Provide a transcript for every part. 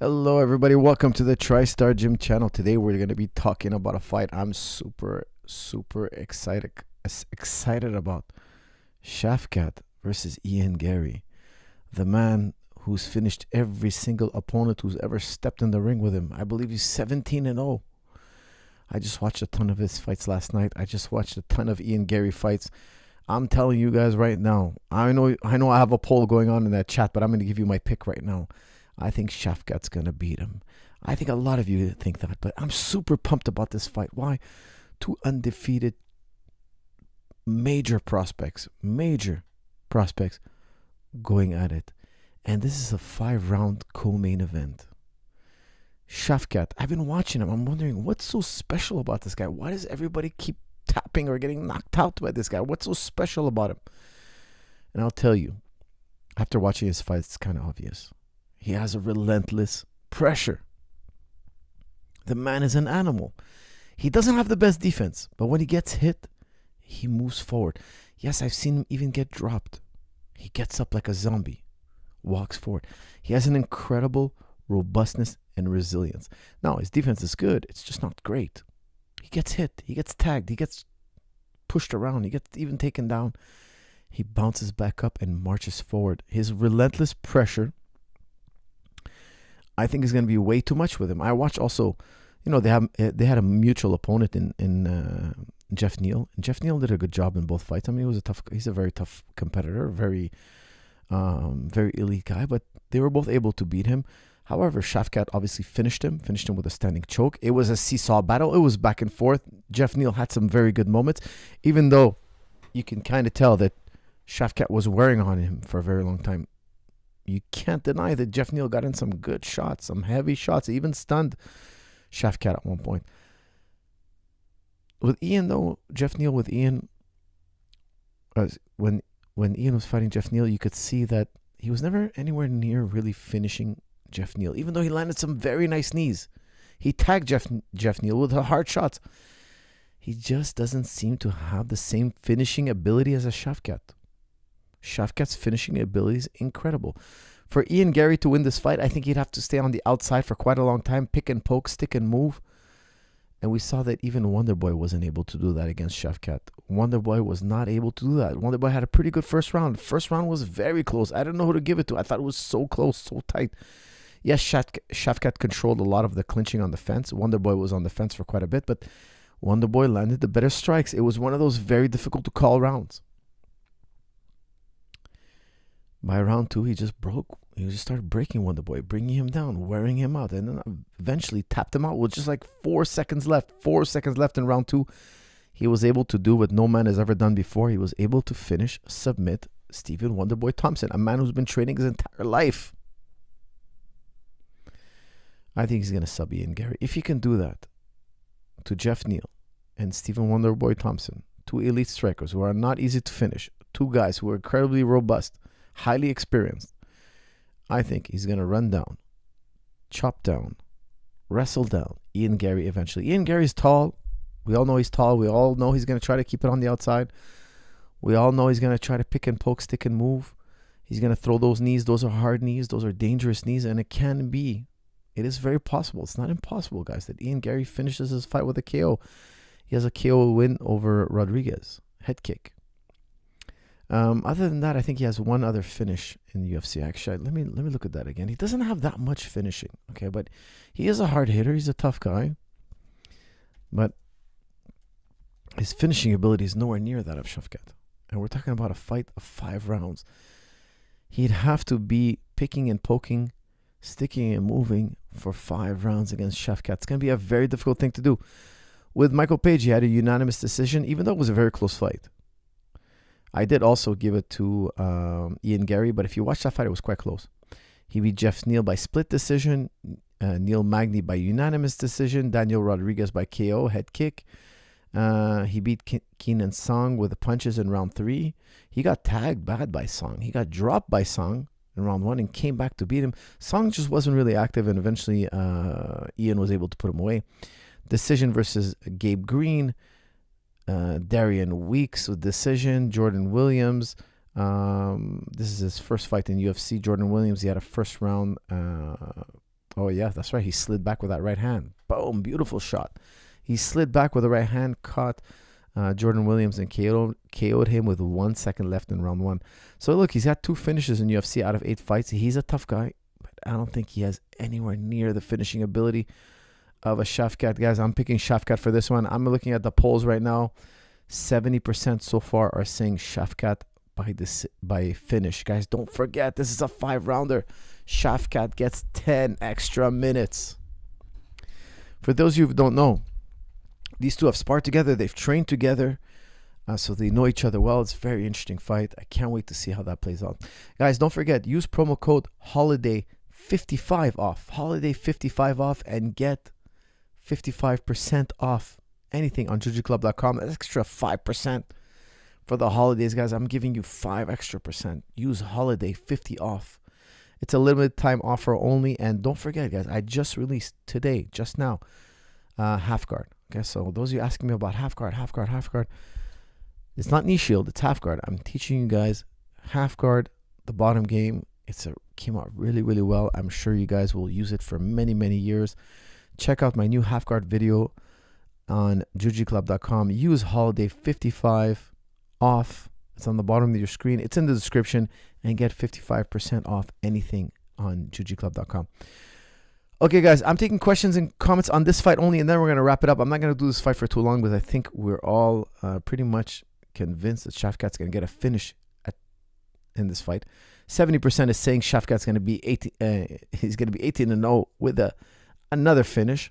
Hello, everybody. Welcome to the TriStar Gym channel. Today, we're going to be talking about a fight I'm super excited about. ShavKat versus Garry, the man who's finished every single opponent who's ever stepped in the ring with him. I believe he's 17-0. I just watched a ton of his fights last night. I just watched a ton of Garry fights. I'm telling you guys right now. I know I have a poll going on in that chat, but I'm going to give you my pick right now. I think ShavKat's going to beat him. I think a lot of you think that, but I'm super pumped about this fight. Why? Two undefeated major prospects going at it. And this is a 5-round co-main event. ShavKat, I've been watching him. I'm wondering what's so special about this guy. Why does everybody keep tapping or getting knocked out by this guy? What's so special about him? And I'll tell you, after watching his fight, it's kind of obvious. He has a relentless pressure. The man is an animal. He doesn't have the best defense, but when he gets hit, he moves forward. Yes, I've seen him even get dropped. He gets up like a zombie, walks forward. He has an incredible robustness and resilience. Now, his defense is good. It's just not great. He gets hit. He gets tagged. He gets pushed around. He gets even taken down. He bounces back up and marches forward. His relentless pressure, I think, is going to be way too much with him. I watch also, they had a mutual opponent in Jeff Neal. And Jeff Neal did a good job in both fights. I mean, he's a very tough competitor, very elite guy, but they were both able to beat him. However, ShavKat obviously finished him with a standing choke. It was a seesaw battle. It was back and forth. Jeff Neal had some very good moments, even though you can kind of tell that ShavKat was wearing on him for a very long time. You can't deny that Jeff Neal got in some good shots, some heavy shots. He even stunned ShavKat at one point. With Ian, though, Jeff Neal with Ian, when Ian was fighting Jeff Neal, you could see that he was never anywhere near really finishing Jeff Neal, even though he landed some very nice knees. He tagged Jeff Neal with hard shots. He just doesn't seem to have the same finishing ability as a ShavKat. ShavKat's finishing ability is incredible. For Garry to win this fight, I think he'd have to stay on the outside for quite a long time, pick and poke, stick and move. And we saw that even Wonderboy wasn't able to do that against ShavKat. Wonderboy was not able to do that. Wonderboy had a pretty good first round. First round was very close. I didn't know who to give it to. I thought it was so close, so tight. Yes, ShavKat controlled a lot of the clinching on the fence. Wonderboy was on the fence for quite a bit, but Wonderboy landed the better strikes. It was one of those very difficult to call rounds. By round 2, he just started breaking Wonderboy, bringing him down, wearing him out, and then eventually tapped him out with just like 4 seconds left. 4 seconds left in round 2. He was able to do what no man has ever done before. He was able to submit Stephen Wonderboy Thompson, a man who's been training his entire life. I think he's going to sub Garry. If he can do that to Jeff Neal and Stephen Wonderboy Thompson, two elite strikers who are not easy to finish, two guys who are incredibly robust, highly experienced, I think he's going to run down, chop down, wrestle down Garry eventually. Garry's tall. We all know he's tall. We all know he's going to try to keep it on the outside. We all know he's going to try to pick and poke, stick and move. He's going to throw those knees. Those are hard knees. Those are dangerous knees, and it is very possible. It's not impossible, guys, that Garry finishes his fight with a KO. He has a KO win over Rodriguez. Head kick. Other than that, I think he has one other finish in the UFC. Actually, let me look at that again. He doesn't have that much finishing, okay, but he is a hard hitter. He's a tough guy, but his finishing ability is nowhere near that of ShavKat. And we're talking about a fight of 5 rounds. He'd have to be picking and poking, sticking and moving for 5 rounds against ShavKat. It's going to be a very difficult thing to do. With Michael Page, he had a unanimous decision, even though it was a very close fight. I did also give it to Garry, but if you watch that fight, it was quite close. He beat Jeff Neal by split decision, Neil Magny by unanimous decision, Daniel Rodriguez by KO, head kick. He beat Keenan Song with the punches in round 3. He got tagged bad by Song. He got dropped by Song in round 1 and came back to beat him. Song just wasn't really active, and eventually Ian was able to put him away. Decision versus Gabe Green. Darian Weeks with decision. Jordan Williams. This is his first fight in UFC. Jordan Williams, he had a first round Oh, yeah, that's right. He slid back with that right hand. Boom, beautiful shot. He slid back with the right hand, caught Jordan Williams and KO'd him with 1 second left in round 1. So look, he's got 2 finishes in UFC out of 8 fights. He's a tough guy, but I don't think he has anywhere near the finishing ability of a ShavKat. Guys, I'm picking ShavKat for this one. I'm looking at the polls right now. 70% so far are saying ShavKat by finish. Guys, don't forget, this is a 5-rounder. ShavKat gets 10 extra minutes. For those of you who don't know, these two have sparred together. They've trained together. So they know each other well. It's a very interesting fight. I can't wait to see how that plays out. Guys, don't forget, use promo code HOLIDAY55 off. HOLIDAY55 off and get 55% off anything on jujiclub.com. That's extra 5% for the holidays, guys. I'm giving you 5 extra percent. Use HOLIDAY50 off. It's a limited time offer only. And don't forget, guys, I just released today, just now, half guard. Okay, so those of you asking me about half guard. It's not knee shield, it's half guard. I'm teaching you guys half guard, the bottom game. Came out really, really well. I'm sure you guys will use it for many, many years. Check out my new half guard video on jujiclub.com. Use HOLIDAY55 off. It's on the bottom of your screen. It's in the description, and get 55% off anything on jujiclub.com. Okay, guys, I'm taking questions and comments on this fight only, and then we're going to wrap it up. I'm not going to do this fight for too long, because I think we're all pretty much convinced that ShavKat's going to get a finish in this fight. 70% is saying ShavKat's going to be 18. He's going to be 18-0 with another finish.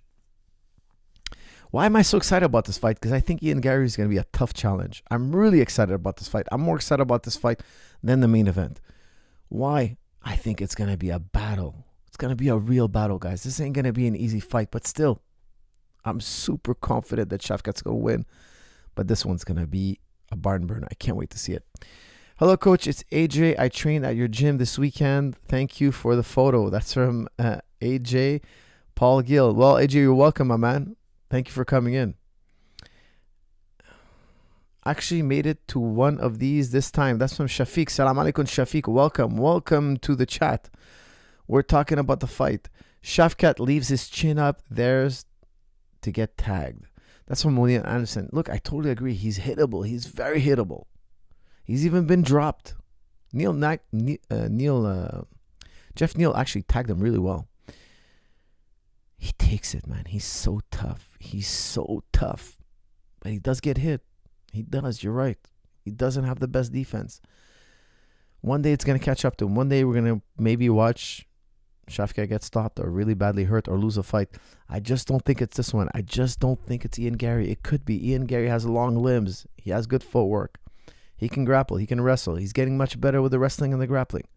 Why am I so excited about this fight? Because I think Ian Garry is going to be a tough challenge. I'm really excited about this fight. I'm more excited about this fight than the main event. Why? I think it's going to be a battle. It's going to be a real battle, guys. This ain't going to be an easy fight, but still, I'm super confident that ShavKat's going to win. But this one's going to be a barn burner. I can't wait to see it. Hello, Coach. It's AJ. I trained at your gym this weekend. Thank you for the photo. That's from AJ Paul Gill. Well, AJ, you're welcome, my man. Thank you for coming in. Actually made it to one of these this time. That's from Shafiq. Salam alaikum, Shafiq. Welcome to the chat. We're talking about the fight. ShavKat leaves his chin up. There's to get tagged. That's from William Anderson. Look, I totally agree. He's hittable. He's very hittable. He's even been dropped. Jeff Neal actually tagged him really well. He takes it, man. He's so tough. But he does get hit. He does. You're right. He doesn't have the best defense. One day it's going to catch up to him. One day we're going to maybe watch ShavKat get stopped or really badly hurt or lose a fight. I just don't think it's this one. I just don't think it's Ian Garry. It could be. Ian Garry has long limbs. He has good footwork. He can grapple. He can wrestle. He's getting much better with the wrestling and the grappling.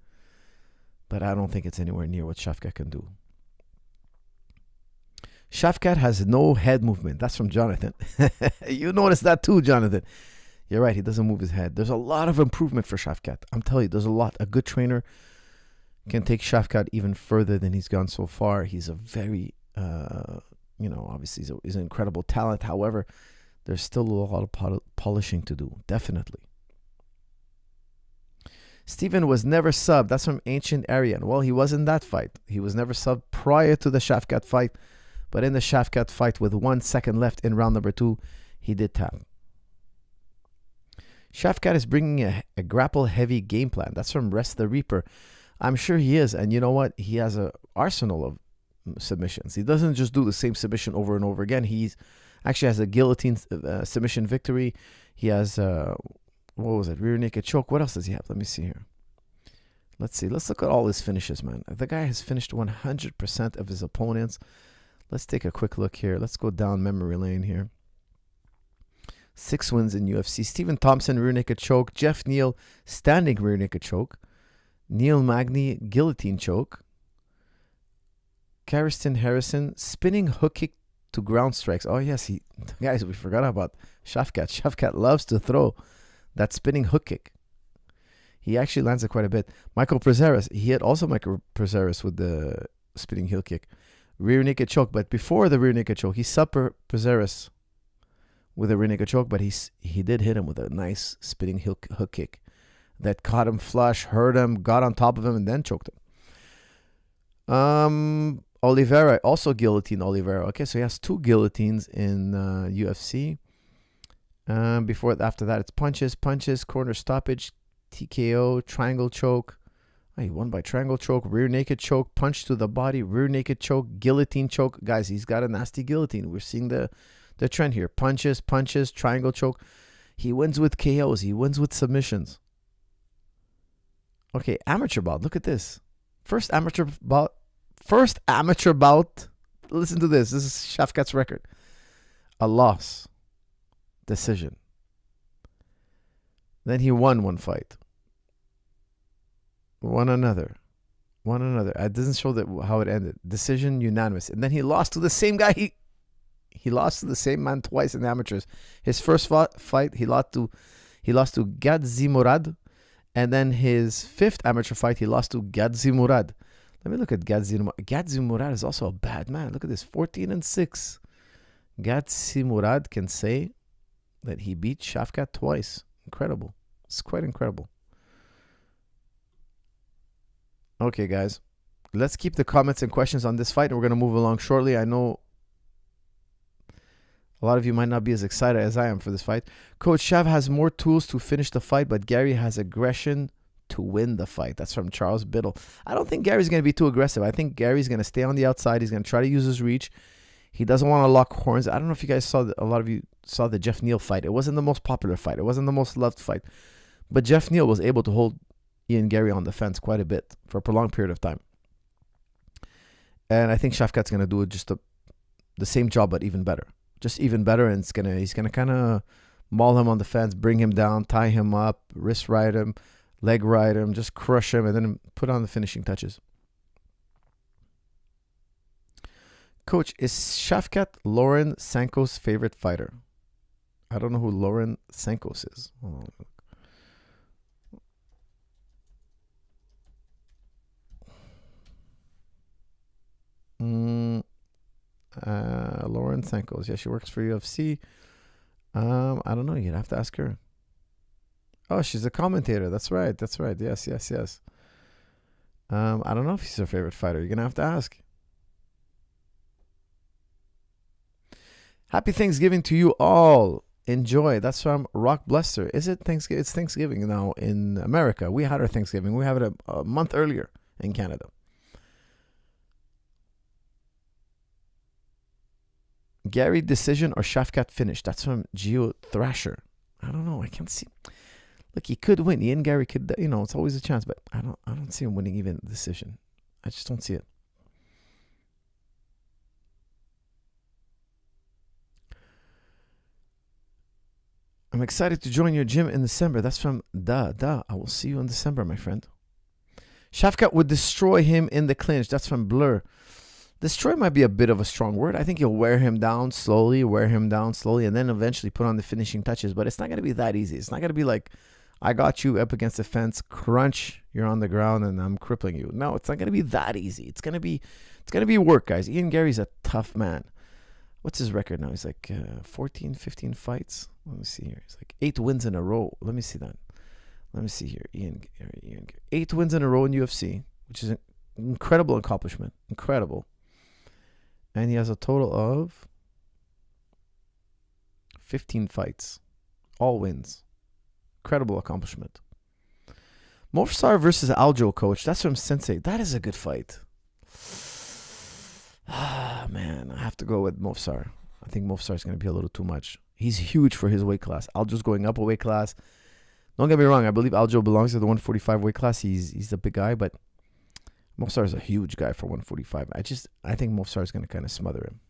But I don't think it's anywhere near what ShavKat can do. ShavKat has no head movement. That's from Jonathan. You noticed that too, Jonathan. You're right. He doesn't move his head. There's a lot of improvement for ShavKat. I'm telling you, there's a lot. A good trainer can take ShavKat even further than he's gone so far. He's a very, obviously he's an incredible talent. However, there's still a lot of polishing to do. Definitely. Steven was never subbed. That's from Ancient Aryan. Well, he was in that fight. He was never subbed prior to the ShavKat fight. But in the ShavKat fight with 1 second left in round number 2, he did tap. ShavKat is bringing a grapple-heavy game plan. That's from Rest the Reaper. I'm sure he is. And you know what? He has an arsenal of submissions. He doesn't just do the same submission over and over again. He's actually has a guillotine submission victory. He has, rear naked choke. What else does he have? Let me see here. Let's see. Let's look at all his finishes, man. The guy has finished 100% of his opponents. Let's take a quick look here. Let's go down memory lane here. 6 wins in UFC. Stephen Thompson, rear naked choke. Jeff Neal, standing rear naked choke. Neil Magny, guillotine choke. Karsten Harrison, spinning hook kick to ground strikes. Oh, yes. Guys, we forgot about ShavKat. ShavKat loves to throw that spinning hook kick. He actually lands it quite a bit. Michael Prazeres, he hit also Michael Prazeres with the spinning heel kick. Rear naked choke, but before the rear naked choke, he subbed Prazeres with a rear naked choke, but he did hit him with a nice spinning hook kick that caught him flush, hurt him, got on top of him, and then choked him. Oliveira also guillotined Oliveira. Okay, so he has 2 guillotines in UFC. After that, it's punches, corner stoppage, TKO, triangle choke. Oh, he won by triangle choke, rear naked choke, punch to the body, rear naked choke, guillotine choke. Guys, he's got a nasty guillotine. We're seeing the trend here. Punches, triangle choke. He wins with KOs. He wins with submissions. Okay, amateur bout. Look at this. First amateur bout. Listen to this. This is ShavKat's record. A loss. Decision. Then he won one fight. Won another. It doesn't show how it ended. Decision, unanimous. And then he lost to the same guy. He lost to the same man twice in the amateurs. His first fight, he lost to Gadzi Murad. And then his 5th amateur fight, he lost to Gadzi Murad. Let me look at Gadzi Murad. Gadzi Murad is also a bad man. Look at this, 14-6. Gadzi Murad can say that he beat ShavKat twice. Incredible. It's quite incredible. Okay, guys. Let's keep the comments and questions on this fight, and we're going to move along shortly. I know a lot of you might not be as excited as I am for this fight. Coach Shav has more tools to finish the fight, but Garry has aggression to win the fight. That's from Charles Biddle. I don't think Gary's going to be too aggressive. I think Gary's going to stay on the outside. He's going to try to use his reach. He doesn't want to lock horns. I don't know if you guys saw, a lot of you saw the Jeff Neal fight. It wasn't the most popular fight. It wasn't the most loved fight. But Jeff Neal was able to hold Ian Garry on the fence quite a bit for a prolonged period of time. And I think ShavKat's going to do just the same job, but even better. Just even better, and he's gonna kind of maul him on the fence, bring him down, tie him up, wrist ride him, leg ride him, just crush him, and then put on the finishing touches. Coach, is ShavKat Lauren Sanko's favorite fighter? I don't know who Lauren Sankos is. Hold on. Lauren Sankos. Yeah, she works for UFC. I don't know. You'd have to ask her. Oh, she's a commentator. That's right. Yes. I don't know if she's her favorite fighter. You're going to have to ask. Happy Thanksgiving to you all. Enjoy. That's from Rock Bluster. Is it Thanksgiving? It's Thanksgiving now in America. We had our Thanksgiving. We have it a month earlier in Canada. Garry decision or ShavKat finish? That's from Geo Thrasher. I don't know. I can't see. Look, he could win. Ian Garry could. It's always a chance, but I don't see him winning even decision. I just don't see it. I'm excited to join your gym in December. That's from I will see you in December, my friend. ShavKat would destroy him in the clinch. That's from Blur. Destroy might be a bit of a strong word. I think he'll wear him down slowly, and then eventually put on the finishing touches. But it's not going to be that easy. It's not going to be like, I got you up against the fence, crunch, you're on the ground, and I'm crippling you. No, it's not going to be that easy. It's going to be work, guys. Ian Garry's a tough man. What's his record now? He's like 14, 15 fights. Let me see here. He's like 8 wins in a row. Let me see that. Let me see here. Ian Garry. 8 wins in a row in UFC, which is an incredible accomplishment. Incredible. And he has a total of 15 fights. All wins. Incredible accomplishment. Movsar versus Aljo, coach. That's from Sensei. That is a good fight. Ah, man. I have to go with Movsar. I think Movsar is going to be a little too much. He's huge for his weight class. Aljo's going up a weight class. Don't get me wrong. I believe Aljo belongs to the 145 weight class. He's a big guy, but Movsar is a huge guy for 145. I think Movsar is going to kind of smother him.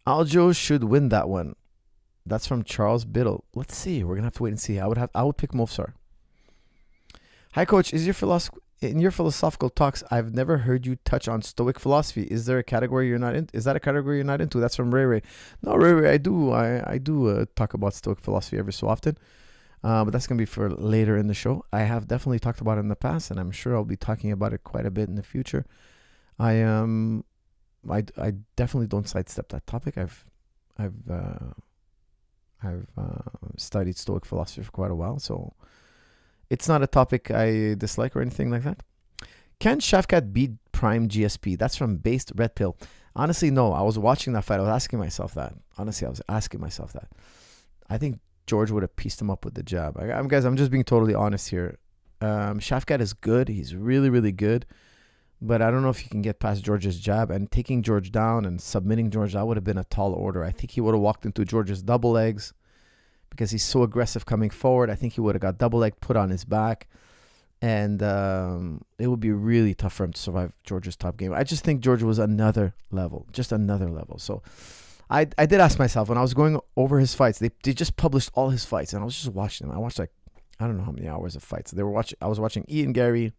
Aljo should win that one. That's from Charles Biddle. Let's see. We're going to have to wait and see. I would pick Movsar. Hi, coach. In your philosophical talks, I've never heard you touch on Stoic philosophy. Is there a category you're not in? Is that a category you're not into? That's from Ray Ray. No, Ray Ray, I do talk about Stoic philosophy every so often. But that's going to be for later in the show. I have definitely talked about it in the past, and I'm sure I'll be talking about it quite a bit in the future. I definitely don't sidestep that topic. I've studied Stoic philosophy for quite a while, so it's not a topic I dislike or anything like that. Can ShavKat beat Prime GSP? That's from Based Red Pill. Honestly, no. I was watching that fight. I was asking myself that. Honestly, I was asking myself that. I think George would have pieced him up with the jab. Guys, I'm just being totally honest here. ShavKat is good. He's really, really good. But I don't know if he can get past George's jab. And taking George down and submitting George, that would have been a tall order. I think he would have walked into George's double legs because he's so aggressive coming forward. I think he would have got double leg put on his back. And it would be really tough for him to survive George's top game. I just think George was another level, just another level. So I did ask myself when I was going over his fights. They just published all his fights, and I was just watching them. I watched like I don't know how many hours of fights. They were watching. I was watching Ian Garry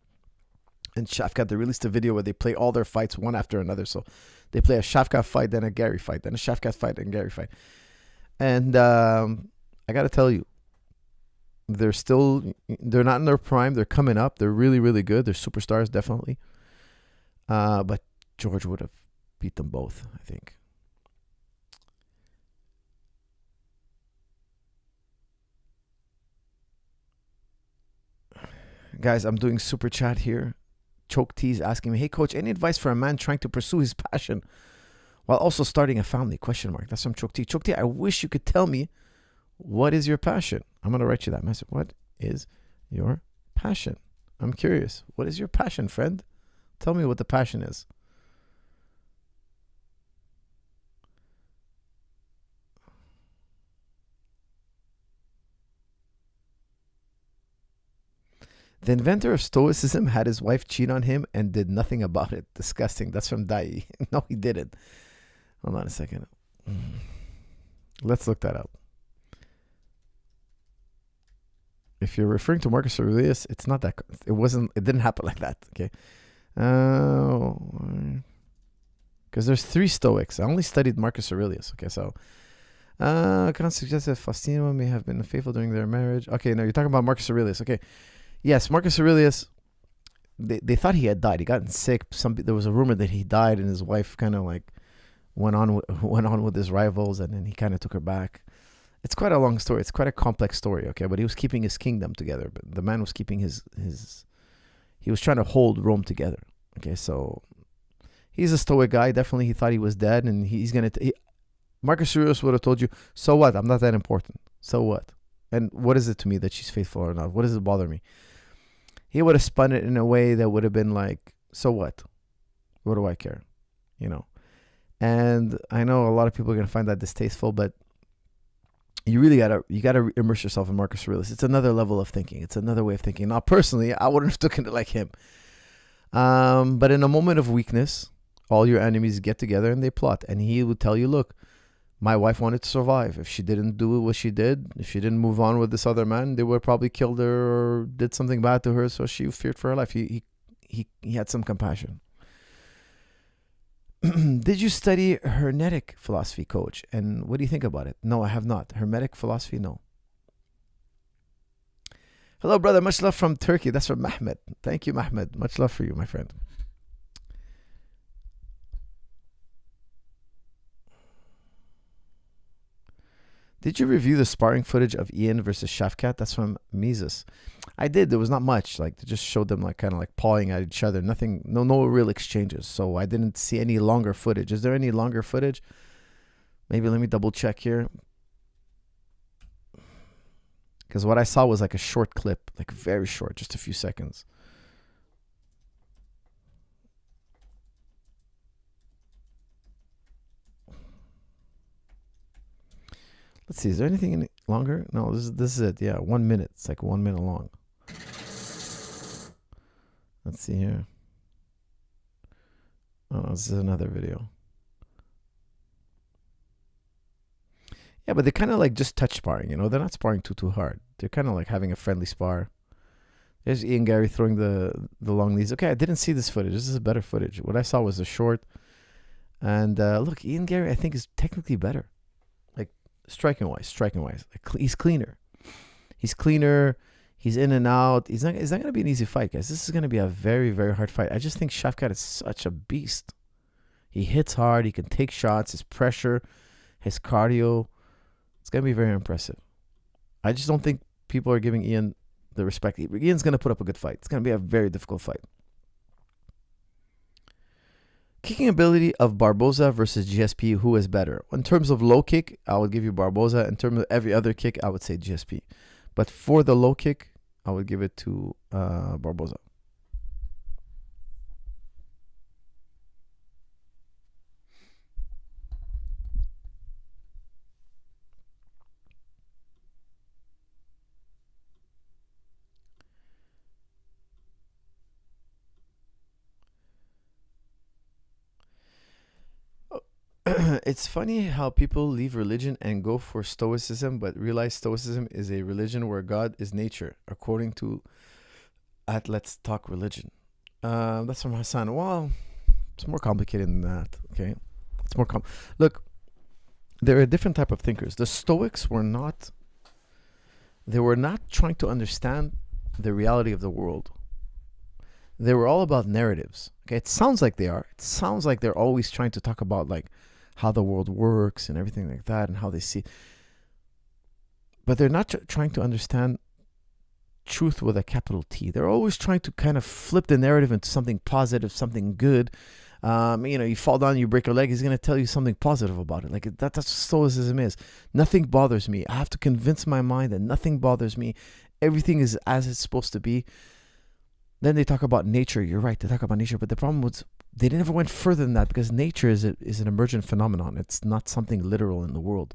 and ShavKat. They released a video where they play all their fights one after another. So they play a ShavKat fight, then a Garry fight, then a ShavKat fight, then a Garry fight. And I got to tell you, they're not in their prime. They're coming up. They're really, really good. They're superstars, definitely. But George would have beat them both, I think. Guys, I'm doing super chat here. Choke T's asking me, hey, coach, any advice for a man trying to pursue his passion while also starting a family? Question mark. That's from Choke T. Choke T, I wish you could tell me, what is your passion? I'm going to write you that message. What is your passion? I'm curious. What is your passion, friend? Tell me what the passion is. The inventor of Stoicism had his wife cheat on him and did nothing about it. Disgusting. That's from Dai. No, he didn't. Hold on a second. Let's look that up. If you're referring to Marcus Aurelius, it's not that. It didn't happen like that. Okay. Because there's 3 Stoics. I only studied Marcus Aurelius. Okay, so Kant suggests that Faustina may have been faithful during their marriage. Okay, no, you're talking about Marcus Aurelius. Okay. Yes, Marcus Aurelius, they thought he had died. He got sick. There was a rumor that he died, and his wife kind of like went on with his rivals, and then he kind of took her back. It's quite a long story. It's quite a complex story, okay? But he was keeping his kingdom together. But the man was keeping he was trying to hold Rome together, okay? So he's a Stoic guy. Definitely, he thought he was dead, and he's going to... Marcus Aurelius would have told you, so what? I'm not that important. So what? And what is it to me that she's faithful or not? What does it bother me? He would have spun it in a way that would have been like, so what? What do I care? You know? And I know a lot of people are going to find that distasteful, but you really gotta immerse yourself in Marcus Aurelius. It's another level of thinking. It's another way of thinking. Now, personally, I wouldn't have taken it like him. But in a moment of weakness, all your enemies get together and they plot. And he would tell you, look, my wife wanted to survive. If she didn't do what she did, if she didn't move on with this other man, they would have probably killed her or did something bad to her. So she feared for her life. He had some compassion. Did you study Hermetic philosophy, coach? And what do you think about it? No, I have not. Hermetic philosophy, no. Hello, brother. Much love from Turkey. That's from Mahmed. Thank you, Mahmed. Much love for you, my friend. Did you review the sparring footage of Ian versus ShavKat? That's from Mises. I did. There was not much. Like, they just showed them like kind of like pawing at each other. Nothing, no real exchanges. So I didn't see any longer footage. Is there any longer footage? Maybe let me double check here. Because what I saw was like a short clip, like very short, just a few seconds. Let's see. Is there anything any longer? No, this is it. Yeah, 1 minute. It's like 1 minute long. Let's see here. Oh, this is another video. Yeah, but they kind of like just touch sparring, you know? They're not sparring too hard. They're kind of like having a friendly spar. There's Ian Garry throwing the long knees. Okay, I didn't see this footage. This is better footage. What I saw was the short. And look, Ian Garry, I think, is technically better. Like, striking wise. Like, he's cleaner. He's in and out. It's not going to be an easy fight, guys. This is going to be a very, very hard fight. I just think ShavKat is such a beast. He hits hard. He can take shots. His pressure, his cardio. It's going to be very impressive. I just don't think people are giving Ian the respect. Ian's going to put up a good fight. It's going to be a very difficult fight. Kicking ability of Barboza versus GSP, who is better? In terms of low kick, I would give you Barboza. In terms of every other kick, I would say GSP. But for the low kick, I would give it to Barboza. It's funny how people leave religion and go for stoicism, but realize stoicism is a religion where God is nature, according to at Let's Talk Religion. That's from Hassan. Well, it's more complicated than that. Okay, it's more Look, there are different type of thinkers. The Stoics were not. They were not trying to understand the reality of the world. They were all about narratives. Okay, it sounds like they are. It sounds like they're always trying to talk about like how the world works and everything like that and how they see. But they're not trying to understand truth with a capital T. They're always trying to kind of flip the narrative into something positive, something good. You fall down, you break your leg, he's going to tell you something positive about it. Like that's what stoicism is. Nothing bothers me. I have to convince my mind that nothing bothers me. Everything is as it's supposed to be. Then they talk about nature. You're right, they talk about nature. But the problem was they never went further than that, because nature is an emergent phenomenon. It's not something literal in the world.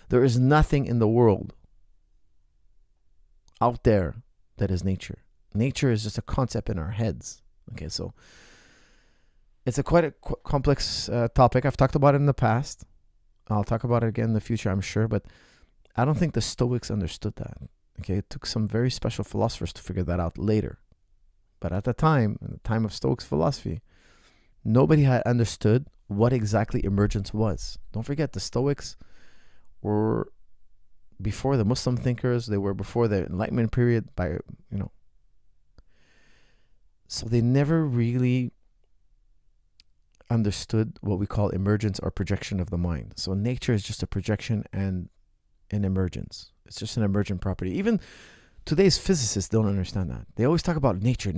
There is nothing in the world out there that is nature. Nature is just a concept in our heads. Okay, so it's quite a complex topic. I've talked about it in the past. I'll talk about it again in the future, I'm sure. But I don't think the Stoics understood that. Okay, it took some very special philosophers to figure that out later. But at the time, in the time of Stoics philosophy, nobody had understood what exactly emergence was. Don't forget, the Stoics were before the Muslim thinkers. They were before the Enlightenment period. So they never really understood what we call emergence or projection of the mind. So nature is just a projection and an emergence. It's just an emergent property. Even today's physicists don't understand that. They always talk about nature.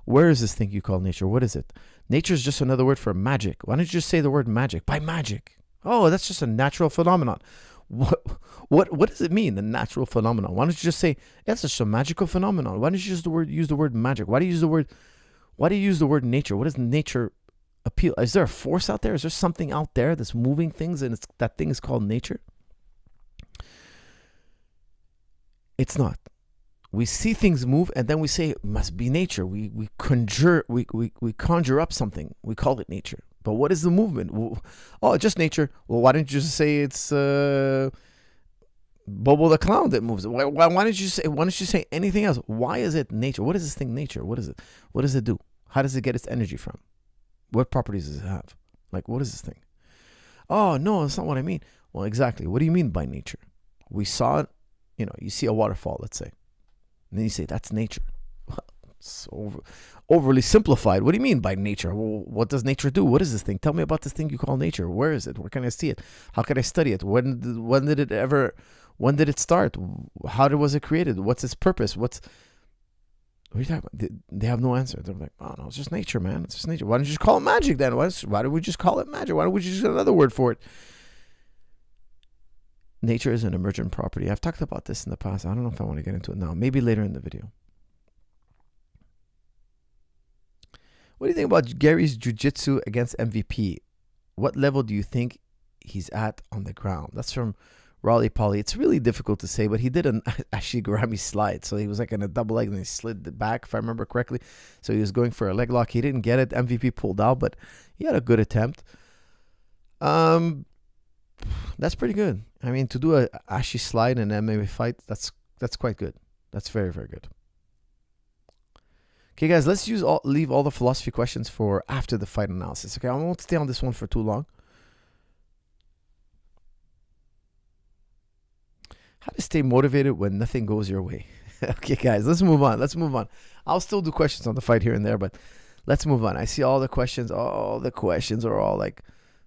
Where is this thing you call nature? What is it? Nature is just another word for magic. Why don't you just say the word magic? By magic. Oh, that's just a natural phenomenon. What does it mean, the natural phenomenon? Why don't you just say that's just a magical phenomenon? Why don't you just use the word magic? Why do you use the word nature? What does nature appeal? Is there a force out there? Is there something out there that's moving things, and that thing is called nature? It's not. We see things move, and then we say it must be nature. We conjure up something. We call it nature. But what is the movement? Oh, just nature. Well, why don't you just say it's Bobo the clown that moves? Why don't you say anything else? Why is it nature? What is this thing nature? What is it? What does it do? How does it get its energy from? What properties does it have? Like, what is this thing? Oh, no, that's not what I mean. Well, exactly. What do you mean by nature? We saw it. You see a waterfall, let's say. And then you say, that's nature. It's overly simplified. What do you mean by nature? Well, what does nature do? What is this thing? Tell me about this thing you call nature. Where is it? Where can I see it? How can I study it? When did it start? How was it created? What's its purpose? What are you talking about? They have no answer. They're like, oh, no, it's just nature, man. It's just nature. Why don't you just call it magic then? Why do we just call it magic? Why don't we just get another word for it? Nature is an emergent property. I've talked about this in the past. I don't know if I want to get into it now. Maybe later in the video. What do you think about Garry's jiu-jitsu against MVP? What level do you think he's at on the ground? That's from Raleigh Polly. It's really difficult to say, but he did an Ashigurami slide. So he was like in a double leg and he slid it back, if I remember correctly. So he was going for a leg lock. He didn't get it. MVP pulled out, but he had a good attempt. That's pretty good. I mean, to do a Ashi slide in an MMA fight, that's quite good. That's very, very good. Okay, guys, let's leave all the philosophy questions for after the fight analysis. Okay, I won't stay on this one for too long. How to stay motivated when nothing goes your way. Okay, guys, let's move on. I'll still do questions on the fight here and there, but let's move on. I see all the questions. All the questions are all like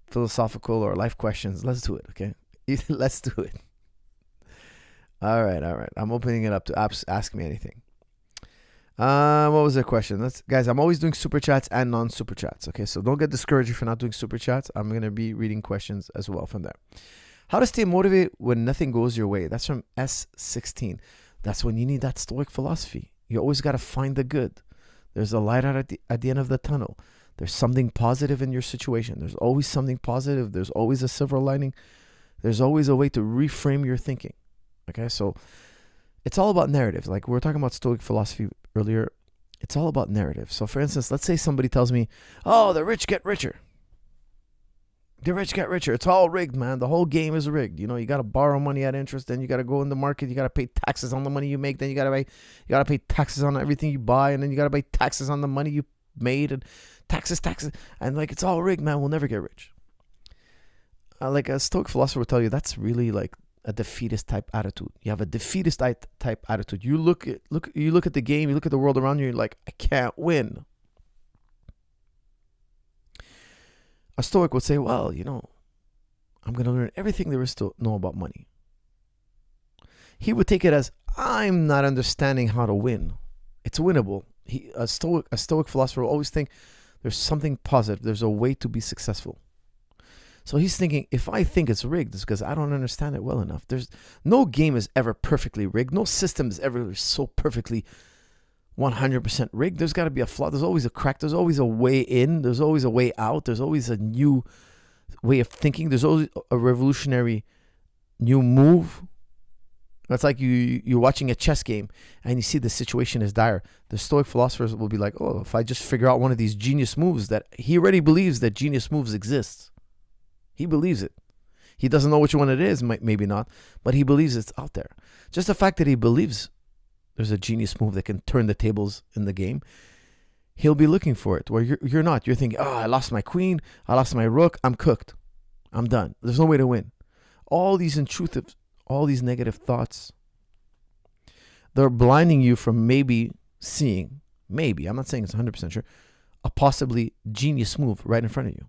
philosophical or life questions. Let's do it, okay? Let's do it. All right. I'm opening it up to Ask Me Anything. What was the question? Guys, I'm always doing super chats and non-super chats. Okay, so don't get discouraged if you're not doing super chats. I'm going to be reading questions as well from there. How to stay motivated when nothing goes your way? That's from S16. That's when you need that stoic philosophy. You always got to find the good. There's a light out at the end of the tunnel. There's something positive in your situation. There's always something positive. There's always a silver lining. There's always a way to reframe your thinking. Okay, so it's all about narratives. Like we were talking about stoic philosophy earlier. It's all about narrative. So for instance, let's say somebody tells me, oh, the rich get richer. The rich get richer. It's all rigged, man. The whole game is rigged. You know, you got to borrow money at interest. Then you got to go in the market. You got to pay taxes on the money you make. Then you got to pay taxes on everything you buy. And then you got to pay taxes on the money you made. And taxes. And like, it's all rigged, man. We'll never get rich. Like a stoic philosopher will tell you, that's really like a defeatist type attitude. You have a defeatist type attitude. You look at the game, you look at the world around you, you're like, I can't win. A stoic would say, well, you know, I'm going to learn everything there is to know about money. He would take it as, I'm not understanding how to win. It's winnable. A stoic philosopher will always think there's something positive. There's a way to be successful. So he's thinking, if I think it's rigged, it's because I don't understand it well enough. There's no game is ever perfectly rigged. No system is ever so perfectly 100% rigged. There's got to be a flaw. There's always a crack. There's always a way in. There's always a way out. There's always a new way of thinking. There's always a revolutionary new move. That's like you're watching a chess game and you see the situation is dire. The stoic philosophers will be like, oh, if I just figure out one of these genius moves, that he already believes that genius moves exist. He believes it. He doesn't know which one it is, maybe not, but he believes it's out there. Just the fact that he believes there's a genius move that can turn the tables in the game, he'll be looking for it, where you're not. You're thinking, oh, I lost my queen, I lost my rook, I'm cooked. I'm done. There's no way to win. All these intrusive, all these negative thoughts, they're blinding you from maybe seeing, I'm not saying it's 100% sure, a possibly genius move right in front of you.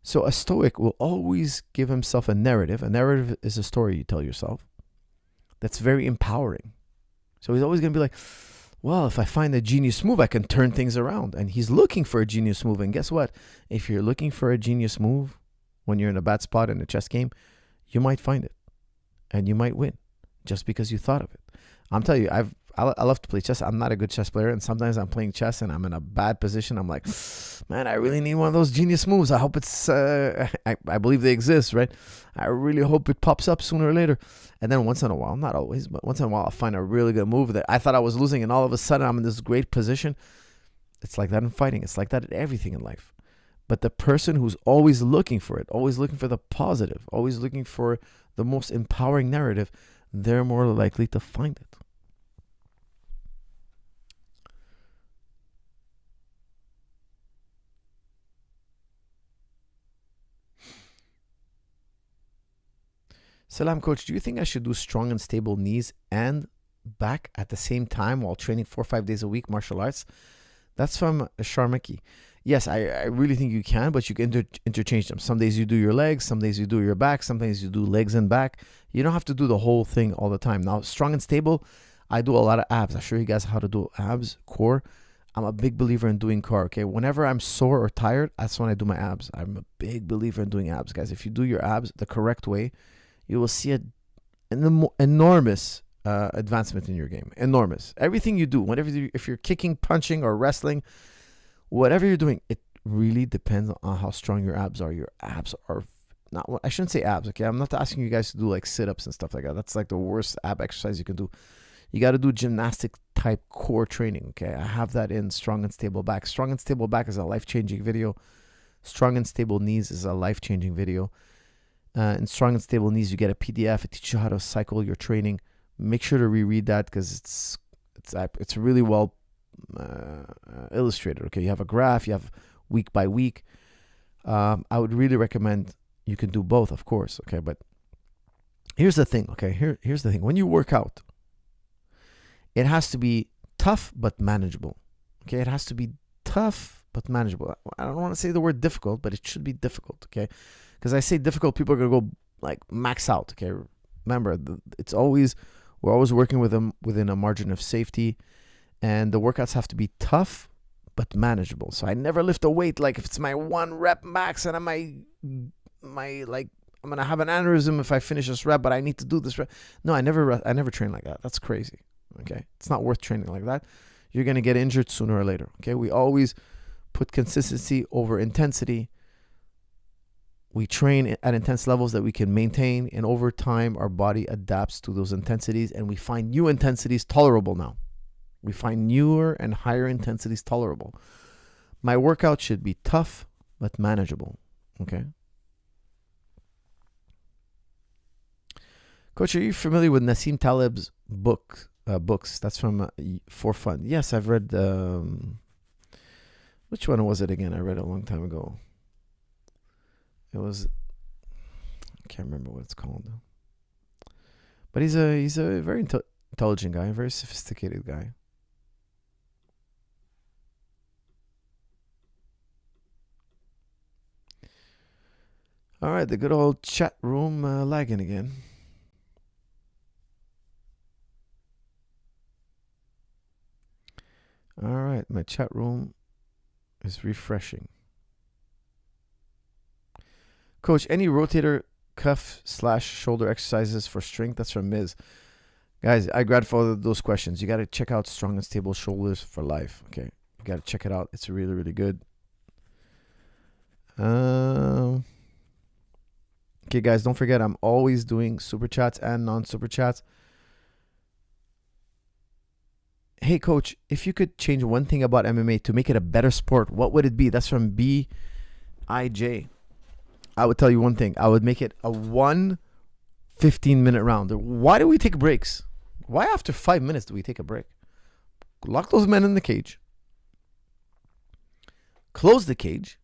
So a stoic will always give himself a narrative. A narrative is a story you tell yourself that's very empowering. So he's always going to be like, well, if I find a genius move, I can turn things around. And he's looking for a genius move. And guess what? If you're looking for a genius move when you're in a bad spot in a chess game, you might find it. And you might win just because you thought of it. I'm telling you, I love to play chess. I'm not a good chess player, and sometimes I'm playing chess and I'm in a bad position. I'm like, man, I really need one of those genius moves. I hope it's, I believe they exist, right? I really hope it pops up sooner or later. And then once in a while, not always, but once in a while, I'll find a really good move that I thought I was losing, and all of a sudden I'm in this great position. It's like that in fighting. It's like that in everything in life. But the person who's always looking for it, always looking for the positive, always looking for the most empowering narrative, they're more likely to find it. Salam, coach. Do you think I should do strong and stable knees and back at the same time while training 4 or 5 days a week martial arts? That's from Sharmaki. Yes, I really think you can, but you can interchange them. Some days you do your legs, some days you do your back, sometimes you do legs and back. You don't have to do the whole thing all the time. Now, strong and stable, I do a lot of abs. I'll show you guys how to do abs, core. I'm a big believer in doing core, okay? Whenever I'm sore or tired, that's when I do my abs. I'm a big believer in doing abs, guys. If you do your abs the correct way, you will see an enormous advancement in your game. Enormous. Everything you do, if you're kicking, punching, or wrestling, whatever you're doing, it really depends on how strong your abs are. Your abs are not, I shouldn't say abs, okay? I'm not asking you guys to do like sit-ups and stuff like that. That's like the worst ab exercise you can do. You got to do gymnastic type core training, okay? I have that in Strong and Stable Back. Strong and Stable Back is a life-changing video. Strong and Stable Knees is a life-changing video. In Strong and Stable Knees, you get a PDF. It teaches you how to cycle your training. Make sure to reread that because it's really well illustrated. Okay, you have a graph. You have week by week. I would really recommend you can do both, of course. Okay, but here's the thing. Okay, here's the thing. When you work out, it has to be tough but manageable. Okay, it has to be tough but manageable. I don't want to say the word difficult, but it should be difficult. Okay. Because I say difficult, people are going to go like max out, okay? Remember, we're always working within a margin of safety. And the workouts have to be tough but manageable. So I never lift a weight like if it's my 1 rep max and I'm I'm gonna have an aneurysm if I finish this rep, but I need to do this rep. No, I never train like that. That's crazy. Okay, it's not worth training like that. You're gonna get injured sooner or later. Okay, we always put consistency over intensity. We train at intense levels that we can maintain, and over time, our body adapts to those intensities, and we find new intensities tolerable now. We find newer and higher intensities tolerable. My workout should be tough but manageable. Okay. Coach, are you familiar with Nassim Taleb's books? That's from For Fun. Yes, I've read. Which one was it again? I read it a long time ago. It was. I can't remember what it's called. But he's a very intelligent guy, a very sophisticated guy. All right, the good old chat room lagging again. All right, my chat room is refreshing. Coach, any rotator cuff / shoulder exercises for strength? That's from Miz. Guys, I grandfathered those questions. You got to check out Strong and Stable Shoulders for Life. Okay, you got to check it out. It's really, really good. Okay, guys, don't forget, I'm always doing super chats and non-super chats. Hey, Coach, if you could change one thing about MMA to make it a better sport, what would it be? That's from BIJ. I would tell you one thing. I would make it a 1 15-minute round. Why do we take breaks? Why after 5 minutes do we take a break? Lock those men in the cage. Close the cage.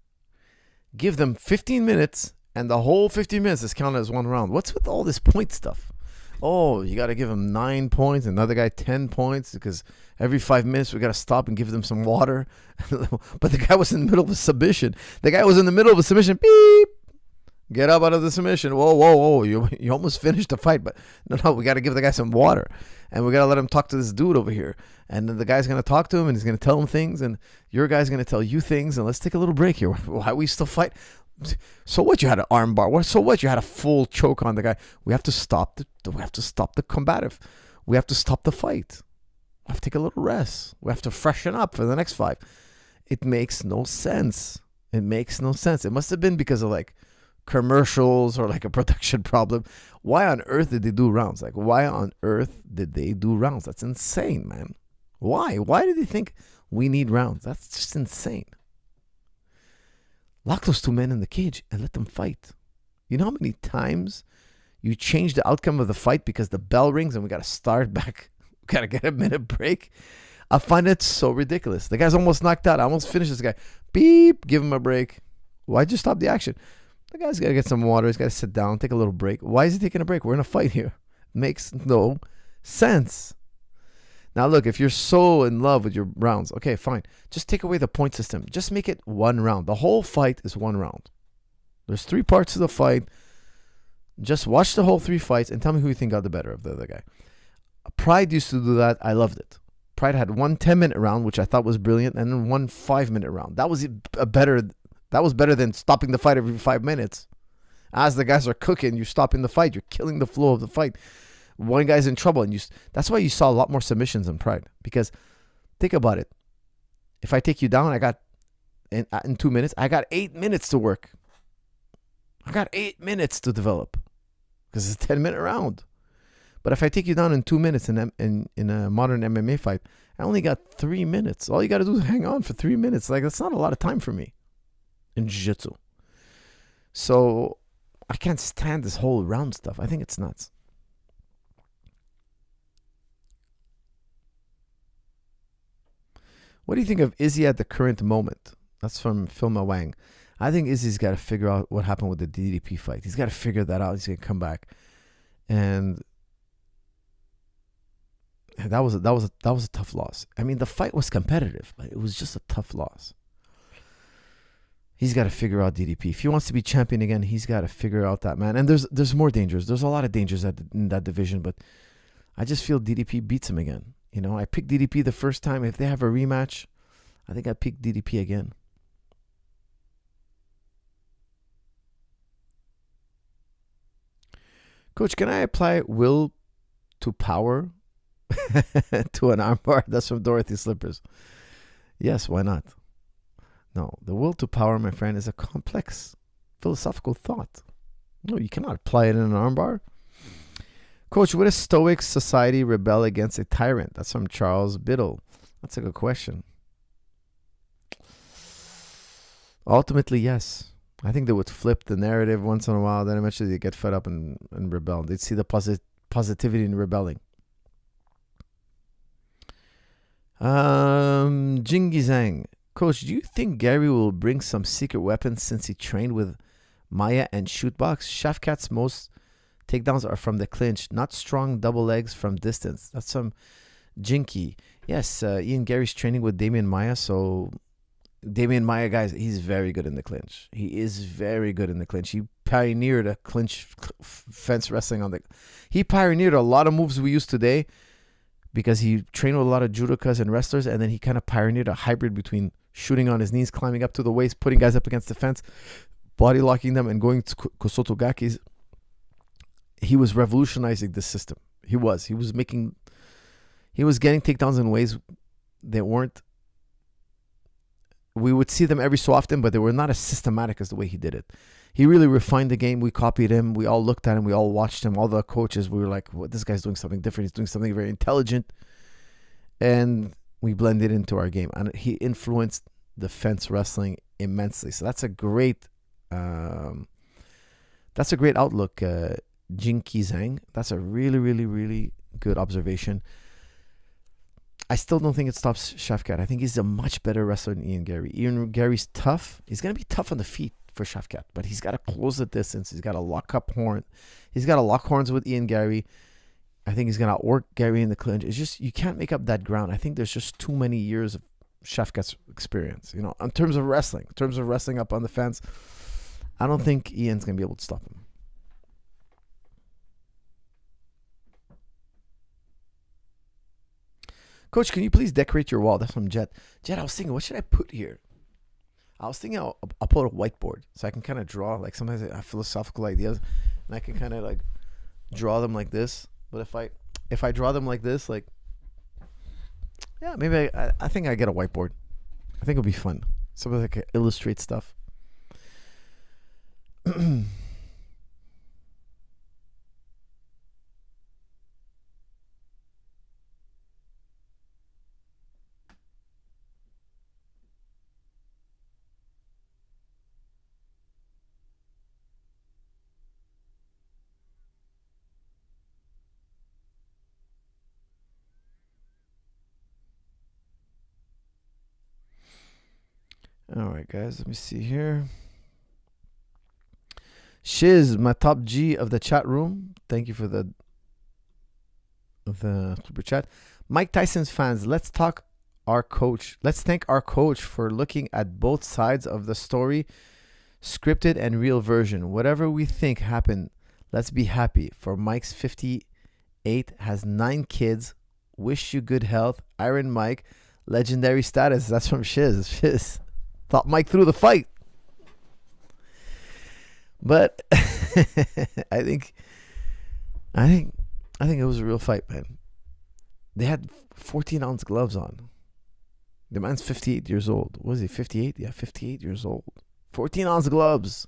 Give them 15 minutes, and the whole 15 minutes is counted as one round. What's with all this point stuff? Oh, you got to give him 9 points, another guy 10 points, because every 5 minutes we got to stop and give them some water. But the guy was in the middle of a submission. Beep. Get up out of the submission. Whoa. You almost finished the fight, but no, we got to give the guy some water. And we got to let him talk to this dude over here. And then the guy's going to talk to him, and he's going to tell him things, and your guy's going to tell you things, and let's take a little break here. Why we still fight? So what? You had an arm bar. So what? You had a full choke on the guy. We have to stop the combative. We have to stop the fight. We have to take a little rest. We have to freshen up for the next 5. It makes no sense. It must have been because of like commercials or like a production problem. Why on earth did they do rounds? Like, why on earth did they do rounds? That's insane, man. Why? Why did they think we need rounds? That's just insane. Lock those 2 men in the cage and let them fight. You know how many times you change the outcome of the fight because the bell rings and we got to start back? We got to get a minute break. I find it so ridiculous. The guy's almost knocked out. I almost finished this guy. Beep, give him a break. Why'd you stop the action? The guy's got to get some water. He's got to sit down, take a little break. Why is he taking a break? We're in a fight here. Makes no sense. Now, look, if you're so in love with your rounds, okay, fine. Just take away the point system. Just make it 1 round. The whole fight is 1 round. There's 3 parts to the fight. Just watch the whole 3 fights and tell me who you think got the better of the other guy. Pride used to do that. I loved it. Pride had 1 10-minute round, which I thought was brilliant, and then 1 5-minute round. That was better than stopping the fight every 5 minutes. As the guys are cooking, you're stopping the fight. You're killing the flow of the fight. One guy's in trouble, and that's why you saw a lot more submissions in Pride. Because think about it. If I take you down, I got in 2 minutes, I got 8 minutes to work. I got 8 minutes to develop because it's a 10-minute round. But if I take you down in 2 minutes in a modern MMA fight, I only got 3 minutes. All you got to do is hang on for 3 minutes. Like, that's not a lot of time for me in jiu-jitsu. So I can't stand this whole round stuff. I think it's nuts. What do you think of Izzy at the current moment? That's from Filma Wang. I think Izzy's got to figure out what happened with the DDP fight. He's got to figure that out. He's going to come back. And that was a tough loss. I mean, the fight was competitive, but it was just a tough loss. He's got to figure out DDP. If he wants to be champion again, he's got to figure out that, man. And there's more dangers. There's a lot of dangers in that division, but I just feel DDP beats him again. You know, I picked DDP the first time. If they have a rematch, I think I pick DDP again. Coach, can I apply will to power to an armbar? That's from Dorothy Slippers. Yes, why not? No, the will to power, my friend, is a complex philosophical thought. No, you cannot apply it in an armbar. Coach, would a stoic society rebel against a tyrant? That's from Charles Biddle. That's a good question. Ultimately, yes. I think they would flip the narrative once in a while. Then eventually they get fed up and rebel. They'd see the positivity in rebelling. Jingy Zhang. Coach, do you think Garry will bring some secret weapons since he trained with Maya and Shootbox? ShavKat's most takedowns are from the clinch, not strong double legs from distance. That's some Jinky. Yes, Ian Garry's training with Damian Maya, so Damian Maya, guys, he's very good in the clinch. He is very good in the clinch. He pioneered a clinch fence wrestling on the... He pioneered a lot of moves we use today because he trained with a lot of judokas and wrestlers, and then he kind of pioneered a hybrid between shooting on his knees, climbing up to the waist, putting guys up against the fence, body locking them, and going to Kosotogakis. He was revolutionizing the system. He was getting takedowns in ways that weren't... We would see them every so often, but they were not as systematic as the way he did it. He really refined the game. We copied him. We all looked at him. We all watched him. All the coaches, we were like, well, this guy's doing something different. He's doing something very intelligent. And we blended into our game. And he influenced the fence wrestling immensely. So that's a great outlook, Jinky Zhang. That's a really, really, really good observation. I still don't think it stops ShavKat. I think he's a much better wrestler than Ian Garry. Ian Garry's tough. He's going to be tough on the feet for ShavKat, but he's got to close the distance. He's got to lock up horn. He's got to lock horns with Ian Garry. I think he's going to outwork Garry in the clinch. It's just, you can't make up that ground. I think there's just too many years of ShavKat's experience, you know, in terms of wrestling up on the fence. I don't think Ian's going to be able to stop him. Coach, can you please decorate your wall? That's from Jet. Jet, I was thinking, what should I put here? I was thinking I'll put a whiteboard so I can kind of draw. Like sometimes I have philosophical ideas and I can kind of like draw them like this. But if I draw them like this, like, yeah, maybe I think I get a whiteboard. I think it'll be fun. Something that can illustrate stuff. All right, guys, let me see here. Shiz, my top G of the chat room. Thank you for the super chat. Mike Tyson's fans, let's thank our coach for looking at both sides of the story, scripted and real version. Whatever we think happened, let's be happy. For Mike's 58, has 9 kids. Wish you good health. Iron Mike, legendary status. That's from Shiz. Thought Mike threw the fight. But I think it was a real fight, man. They had 14-ounce gloves on. The man's 58 years old. Was he 58? Yeah, 58 years old. 14-ounce gloves.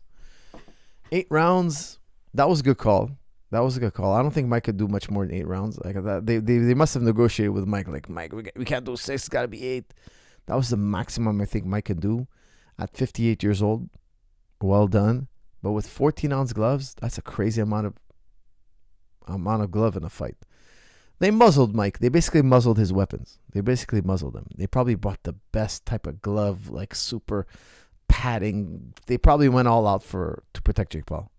8 rounds. That was a good call. I don't think Mike could do much more than 8 rounds. Like that, they must have negotiated with Mike. Like, Mike, we can't do 6. It's got to be 8. That was the maximum I think Mike could do at 58 years old. Well done. But with 14-ounce gloves, that's a crazy amount of glove in a fight. They muzzled Mike. They basically muzzled his weapons. They basically muzzled him. They probably bought the best type of glove, like super padding. They probably went all out to protect Jake Paul.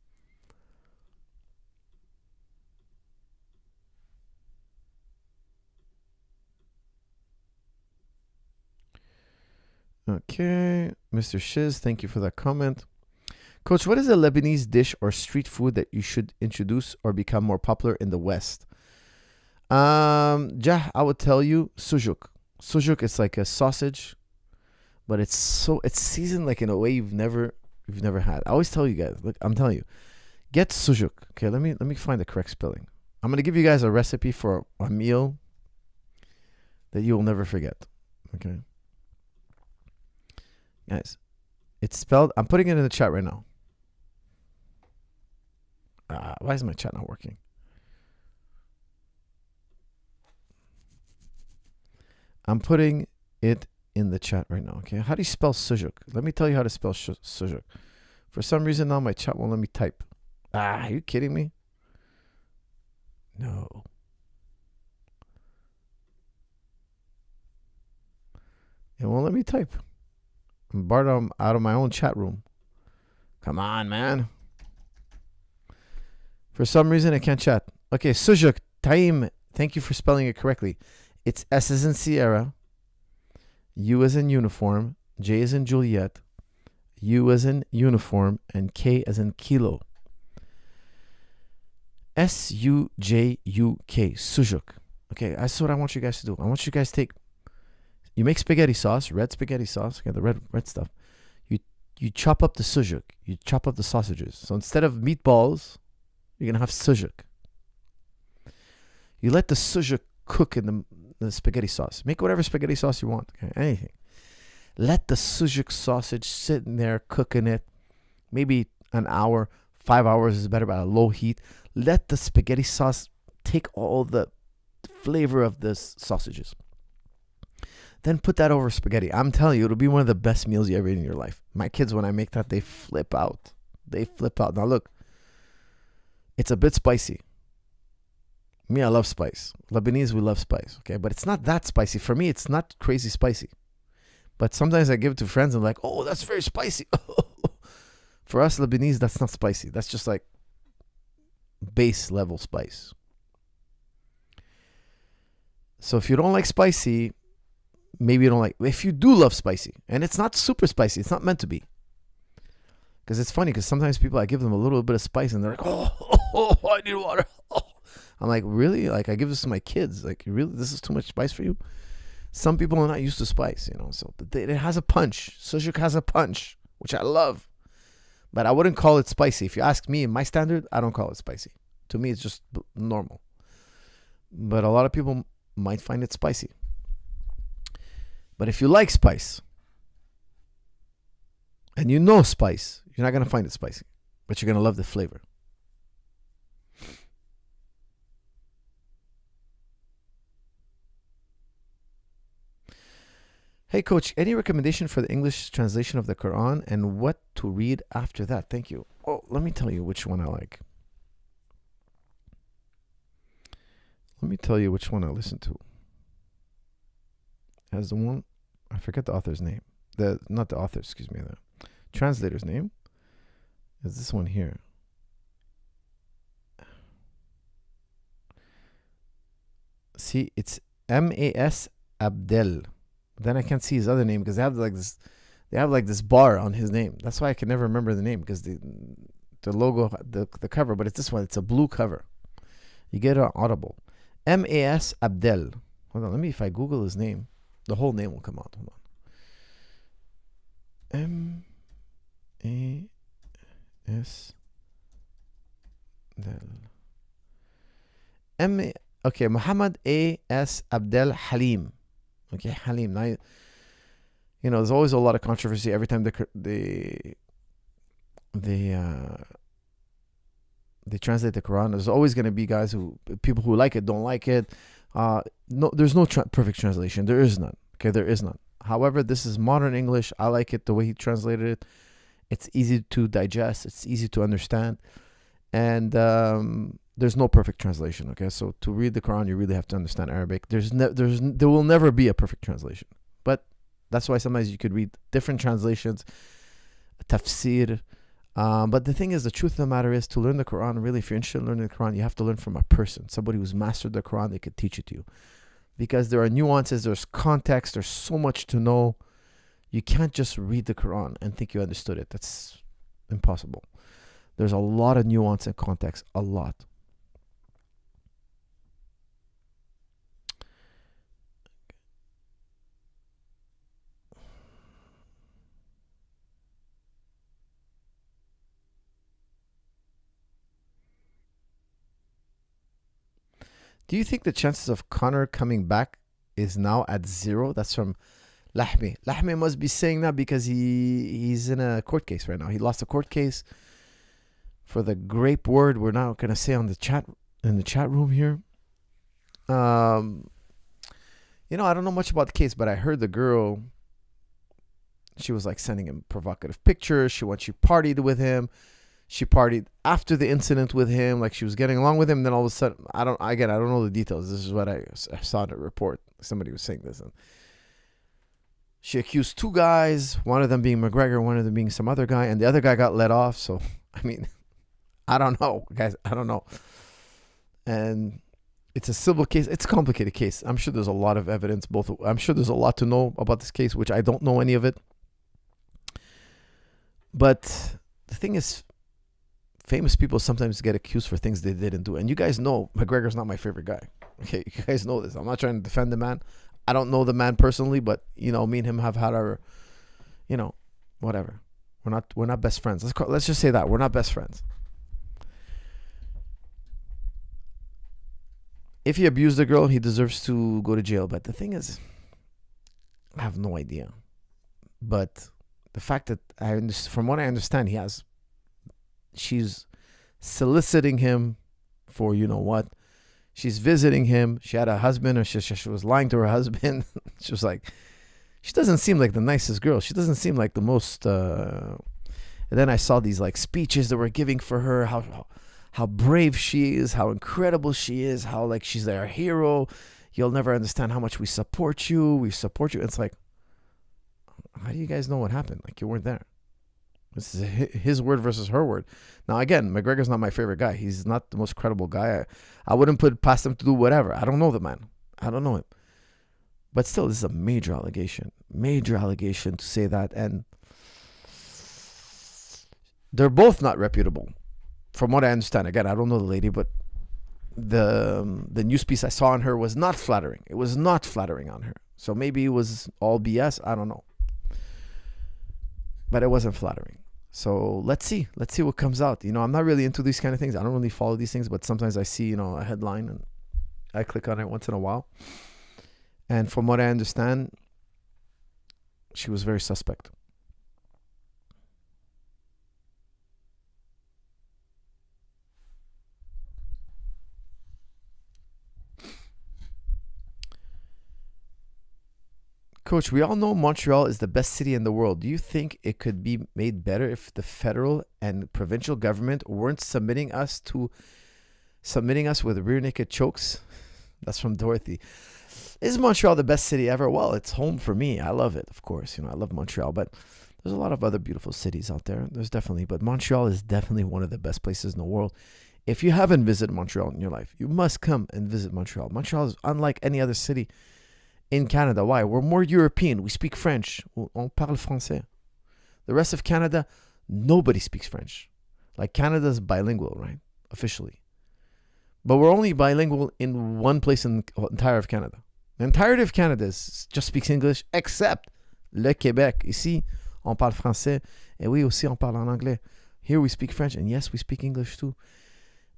Okay, Mr. Shiz, thank you for that comment. Coach, what is a Lebanese dish or street food that you should introduce or become more popular in the West? I would tell you sujuk. Sujuk is like a sausage, but it's seasoned like in a way you've never had. I always tell you guys, look, I'm telling you, get sujuk. Okay, let me find the correct spelling. I'm gonna give you guys a recipe for a meal that you will never forget. Okay, guys, it's spelled. I'm putting it in the chat right now. Why is my chat not working? I'm putting it in the chat right now. Okay, how do you spell sujuk? Let me tell you how to spell sujuk. For some reason now my chat won't let me type. Are you kidding me? No. It won't let me type. I'm barred out of my own chat room. Come on, man. For some reason I can't chat. Okay, sujuk, Taim. Thank you for spelling it correctly. It's S as in Sierra, U as in uniform, J as in Juliet, U as in uniform, and K as in kilo. S-U-J-U-K, sujuk. Okay, that's what I want you guys to do. I want you guys to you make spaghetti sauce, red spaghetti sauce, okay, the red stuff. You chop up the sujuk. You chop up the sausages. So instead of meatballs, you're going to have sujuk. You let the sujuk cook in the spaghetti sauce. Make whatever spaghetti sauce you want. Okay, anything. Let the sujuk sausage sit in there cooking it. Maybe an hour, 5 hours is better by a low heat. Let the spaghetti sauce take all the flavor of the sausages. Then put that over spaghetti. I'm telling you, it'll be one of the best meals you ever eat in your life. My kids, when I make that, they flip out. They flip out. Now look, it's a bit spicy. Me, I love spice. Lebanese, we love spice. Okay, but it's not that spicy. For me, it's not crazy spicy. But sometimes I give it to friends and like, oh, that's very spicy. For us Lebanese, that's not spicy. That's just like base level spice. So if you don't like spicy, maybe you don't like. If you do love spicy, and it's not super spicy, it's not meant to be. Because it's funny, because sometimes people, I give them a little bit of spice and they're like, oh, I need water. I'm like, really? Like, I give this to my kids. Like, really? This is too much spice for you? Some people are not used to spice, you know. So it has a punch. Sujuk has a punch, which I love. But I wouldn't call it spicy. If you ask me, in my standard, I don't call it spicy. To me, it's just normal. But a lot of people might find it spicy. But if you like spice, and you know spice, you're not going to find it spicy. But you're going to love the flavor. Hey, Coach, any recommendation for the English translation of the Quran and what to read after that? Thank you. Oh, let me tell you which one I like. Let me tell you which one I listen to. As the one, I forget the author's name. Not the author, excuse me. The translator's name is this one here. See, it's M-A-S Abdel. Then I can't see his other name because they have like this bar on his name. That's why I can never remember the name, because the logo, the cover, but it's this one. It's a blue cover. You get it on Audible. M-A-S Abdel. Hold on, let me, if I Google his name, the whole name will come out. Hold on. M-A-S Abdel. Okay, Muhammad A.S. Abdel Halim. Okay, Halim. Now, you know, there's always a lot of controversy every time they translate the Quran. There's always going to be people who like it, don't like it. No, there's no perfect translation. There is none. Okay, there is none. However, this is modern English. I like it the way he translated it. It's easy to digest. It's easy to understand. And there's no perfect translation. Okay, so to read the Quran, you really have to understand Arabic. There will never be a perfect translation. But that's why sometimes you could read different translations, tafsir. But the thing is, the truth of the matter is, to learn the Quran, really, if you're interested in learning the Quran, you have to learn from a person, somebody who's mastered the Quran. They could teach it to you, because there are nuances, there's context, there's so much to know. You can't just read the Quran and think you understood it. That's impossible. There's a lot of nuance and context, a lot. Do you think the chances of Conor coming back is now at 0? That's from Lahmi. Lahmi must be saying that because he's in a court case right now. He lost a court case for the grape word we're not going to say on the chat in the chat room here. I don't know much about the case, but I heard the girl, she was like sending him provocative pictures. She partied with him. She partied after the incident with him, like she was getting along with him. And then all of a sudden, I don't know the details. This is what I saw in a report. Somebody was saying this. And she accused 2 guys, one of them being McGregor, one of them being some other guy, and the other guy got let off. So, I mean, I don't know, guys. I don't know. And it's a civil case. It's a complicated case. I'm sure there's a lot of evidence. I'm sure there's a lot to know about this case, which I don't know any of it. But the thing is, famous people sometimes get accused for things they didn't do. And you guys know McGregor's not my favorite guy. Okay, you guys know this. I'm not trying to defend the man. I don't know the man personally, but me and him have had our, whatever. We're not best friends. Let's just say that we're not best friends. If he abused the girl, he deserves to go to jail. But the thing is, I have no idea. But the fact that from what I understand, she's soliciting him for what. She's visiting him. She had a husband, or she was lying to her husband. She was like, she doesn't seem like the nicest girl. She doesn't seem like the most. And then I saw these like speeches that were giving for her, how brave she is, how incredible she is, how like she's their hero. You'll never understand how much we support you. We support you. It's like, how do you guys know what happened? Like, you weren't there. This is his word versus her word. Now, again, McGregor's not my favorite guy. He's not the most credible guy. I wouldn't put past him to do whatever. I don't know the man. I don't know him. But still, this is a major allegation. Major allegation to say that. And they're both not reputable, from what I understand. Again, I don't know the lady, but the news piece I saw on her was not flattering. It was not flattering on her. So maybe it was all BS. I don't know. But it wasn't flattering. So let's see what comes out. I'm not really into these kind of things. I don't really follow these things, but sometimes I see, a headline and I click on it once in a while. And from what I understand, she was very suspect. Coach, we all know Montreal is the best city in the world. Do you think it could be made better if the federal and provincial government weren't submitting us with rear naked chokes? That's from Dorothy. Is Montreal the best city ever? Well, it's home for me. I love it, of course. I love Montreal, but there's a lot of other beautiful cities out there. But Montreal is definitely one of the best places in the world. If you haven't visited Montreal in your life, you must come and visit Montreal. Montreal is unlike any other city in Canada. Why? We're more European. We speak French. On parle français. The rest of Canada, nobody speaks French. Like, Canada's bilingual, right? Officially. But we're only bilingual in one place in the entire of Canada. The entirety of Canada just speaks English, except le Québec. Ici, on parle français. Et oui, aussi, on parle en anglais. Here we speak French. And yes, we speak English too.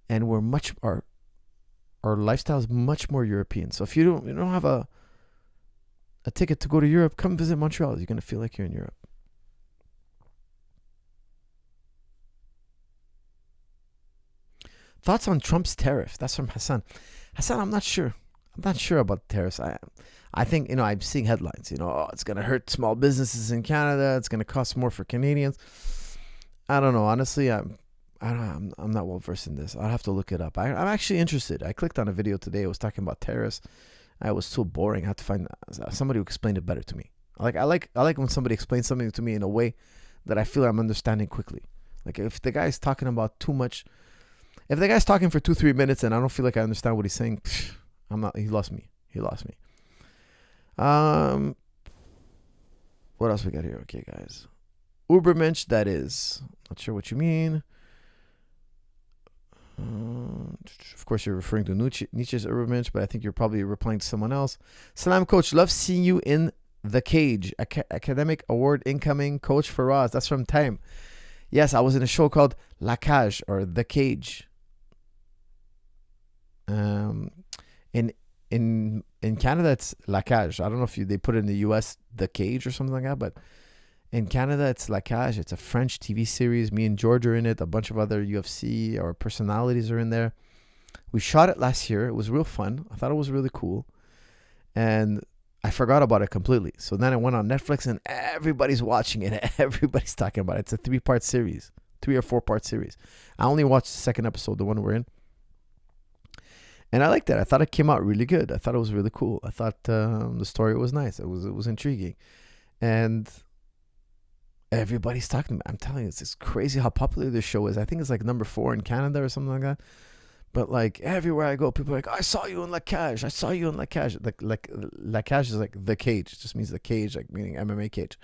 And our lifestyle is much more European. So if you don't have a ticket to go to Europe, come visit Montreal. You're going to feel like you're in Europe. Thoughts on Trump's tariff? That's from Hassan. Hassan, I'm not sure. I'm not sure about tariffs. I think, I'm seeing headlines, it's going to hurt small businesses in Canada. It's going to cost more for Canadians. I don't know. Honestly, I'm not well versed in this. I'll have to look it up. I'm actually interested. I clicked on a video today. It was talking about tariffs. It was so boring. I had to find somebody who explained it better to me. I like when somebody explains something to me in a way that I feel I'm understanding quickly. Like, if the guy's talking about too much, if the guy's talking for 2-3 minutes and I don't feel like I understand what he's saying, he lost me. What else we got here? Okay, guys. Ubermensch, that is. Not sure what you mean. Of course, you're referring to Nietzsche's Ubermensch, but I think you're probably replying to someone else. Salam, Coach. Love seeing you in the cage. Academic award incoming, Coach Faraz. That's from Time. Yes, I was in a show called La Cage, or The Cage. In Canada, it's La Cage. I don't know if they put it in the US, The Cage or something like that, but in Canada, it's La Cage. It's a French TV series. Me and George are in it. A bunch of other UFC or personalities are in there. We shot it last year. It was real fun. I thought it was really cool. And I forgot about it completely. So then I went on Netflix and everybody's watching it. Everybody's talking about it. It's a 3-part series, 3 or 4-part series. I only watched the second episode, the one we're in. And I liked it. I thought it came out really good. I thought it was really cool. I thought the story was nice. It was intriguing. And everybody's talking about it. I'm telling you, it's crazy how popular this show is. I think it's like number 4 in Canada or something like that. But like everywhere I go, people are like, I saw you in La Cage. I saw you in La Cage. Like La Cage is like the cage. It just means the cage, like meaning MMA cage.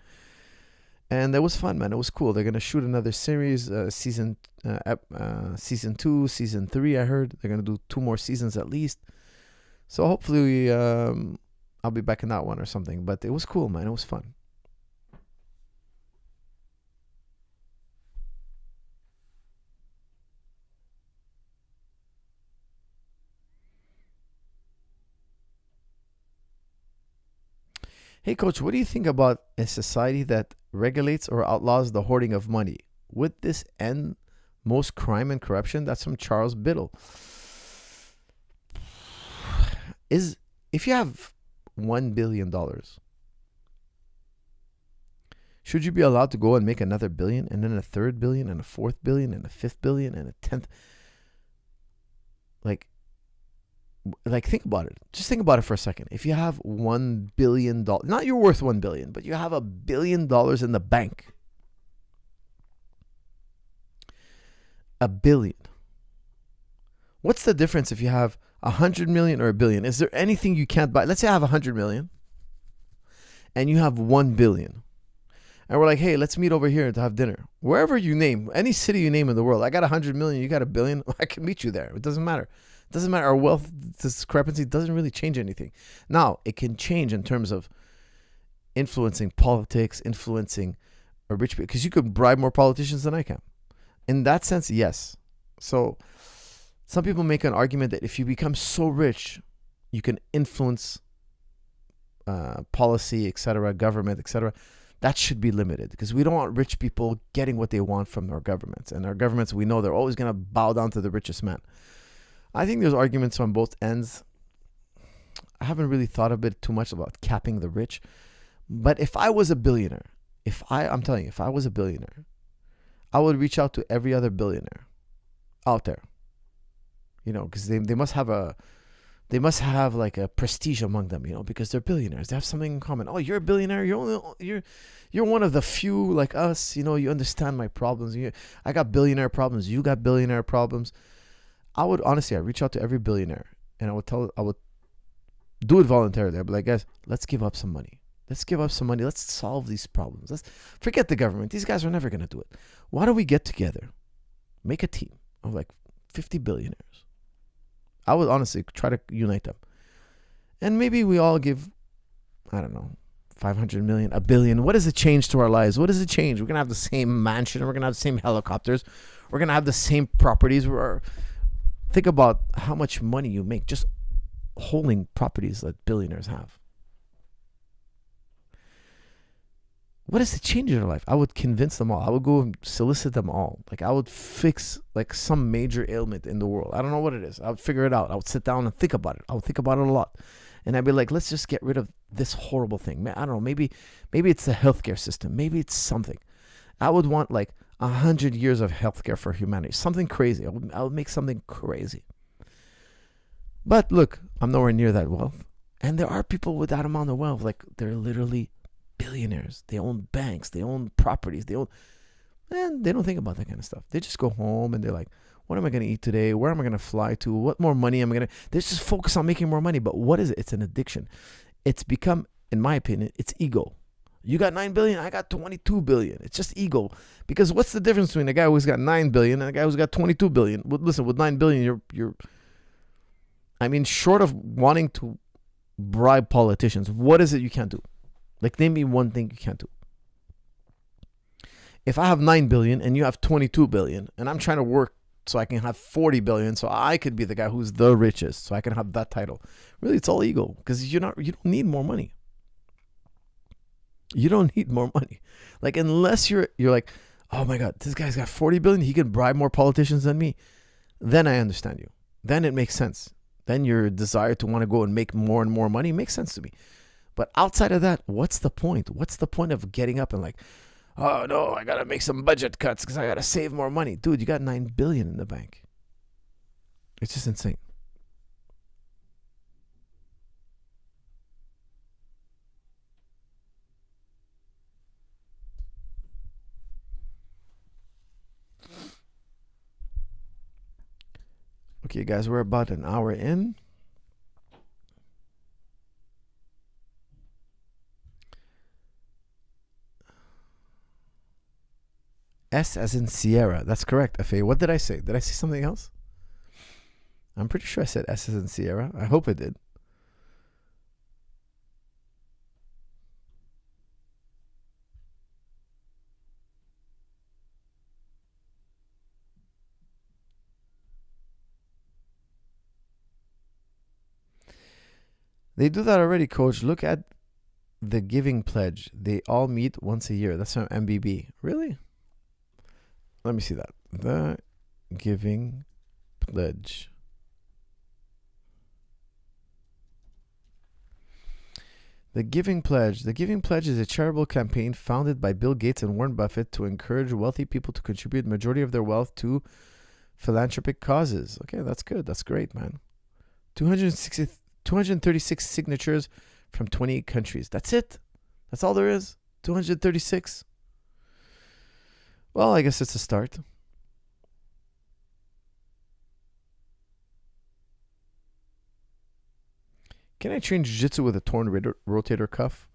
And it was fun, man. It was cool. They're gonna shoot another series, season 2, season 3. I heard they're gonna do 2 more seasons at least. So hopefully, I'll be back in that one or something. But it was cool, man. It was fun. Hey, Coach, what do you think about a society that regulates or outlaws the hoarding of money? Would this end most crime and corruption? That's from Charles Biddle. If you have $1 billion, should you be allowed to go and make another billion and then a third billion and a fourth billion and a fifth billion and a 10th? Like think about it. Just think about it for a second. If you have $1 billion, not you're worth $1 billion, but you have $1 billion in the bank. $1 billion. What's the difference if you have 100 million or $1 billion? Is there anything you can't buy? Let's say I have 100 million and you have 1 billion. And we're like, hey, let's meet over here to have dinner. Wherever you name, any city you name in the world. I got 100 million, you got $1 billion. I can meet you there. It doesn't matter. Doesn't matter. Our wealth discrepancy doesn't really change anything. Now, it can change in terms of influencing politics, influencing a rich people, because you could bribe more politicians than I can. In that sense, yes. So some people make an argument that if you become so rich, you can influence policy, etc., government, etc. That should be limited because we don't want rich people getting what they want from our governments. And our governments, we know they're always going to bow down to the richest man. I think there's arguments on both ends. I haven't really thought a bit too much about capping the rich. But if I was a billionaire, I'm telling you, if I was a billionaire, I would reach out to every other billionaire out there. You know, because they must have like a prestige among them, you know, because they're billionaires. They have something in common. Oh, you're a billionaire. You're one of the few like us. You know, you understand my problems. I got billionaire problems. You got billionaire problems. I would honestly, I'd reach out to every billionaire and I would do it voluntarily. I'd be like, guys, let's give up some money. Let's give up some money. Let's solve these problems. Let's forget the government. These guys are never going to do it. Why don't we get together, make a team of like 50 billionaires? I would honestly try to unite them. And maybe we all give, I don't know, 500 million, $1 billion. What does it change to our lives? What does it change? We're going to have the same mansion. We're going to have the same helicopters. We're going to have the same properties. Think about how much money you make just holding properties that billionaires have. What does it change in their life? I would convince them all. I would go and solicit them all. Like I would fix like some major ailment in the world. I don't know what it is. I would figure it out. I would sit down and think about it. I would think about it a lot. And I'd be like, let's just get rid of this horrible thing. I don't know. Maybe it's the healthcare system. Maybe it's something. I would want like 100 years of healthcare for humanity. Something crazy. I would make something crazy. But look, I'm nowhere near that wealth. And there are people with that amount of wealth. Like they're literally billionaires. They own banks. They own properties. And they don't think about that kind of stuff. They just go home and they're like, what am I going to eat today? Where am I going to fly to? What more money am I going to... They just focus on making more money. But what is it? It's an addiction. It's become, in my opinion, it's ego. You got 9 billion, I got 22 billion. It's just ego. Because what's the difference between a guy who's got 9 billion and a guy who's got 22 billion? Listen, with 9 billion, you're I mean, short of wanting to bribe politicians, what is it you can't do? Like, name me one thing you can't do. If I have 9 billion and you have 22 billion and I'm trying to work so I can have 40 billion, so I could be the guy who's the richest, so I can have that title. Really, it's all ego, because you don't need more money. You don't need more money. Like, unless you're like, oh my God, this guy's got 40 billion, he can bribe more politicians than me. Then I understand you. Then it makes sense. Then your desire to want to go and make more and more money makes sense to me. But outside of that, what's the point? What's the point of getting up and like, oh no, I gotta make some budget cuts because I gotta save more money. Dude, you got 9 billion in the bank. It's just insane. Okay, guys, we're about an hour in. S as in Sierra. That's correct, F.A. What did I say? Did I say something else? I'm pretty sure I said S as in Sierra. I hope it did. They do that already, Coach. Look at the Giving Pledge. They all meet once a year. That's from MBB. Really? Let me see that. The Giving Pledge. The Giving Pledge. The Giving Pledge is a charitable campaign founded by Bill Gates and Warren Buffett to encourage wealthy people to contribute the majority of their wealth to philanthropic causes. Okay, that's good. That's great, man. 236 signatures from 28 countries. That's it. That's all there is. 236. Well, I guess it's a start. Can I train jiu-jitsu with a torn rotator cuff?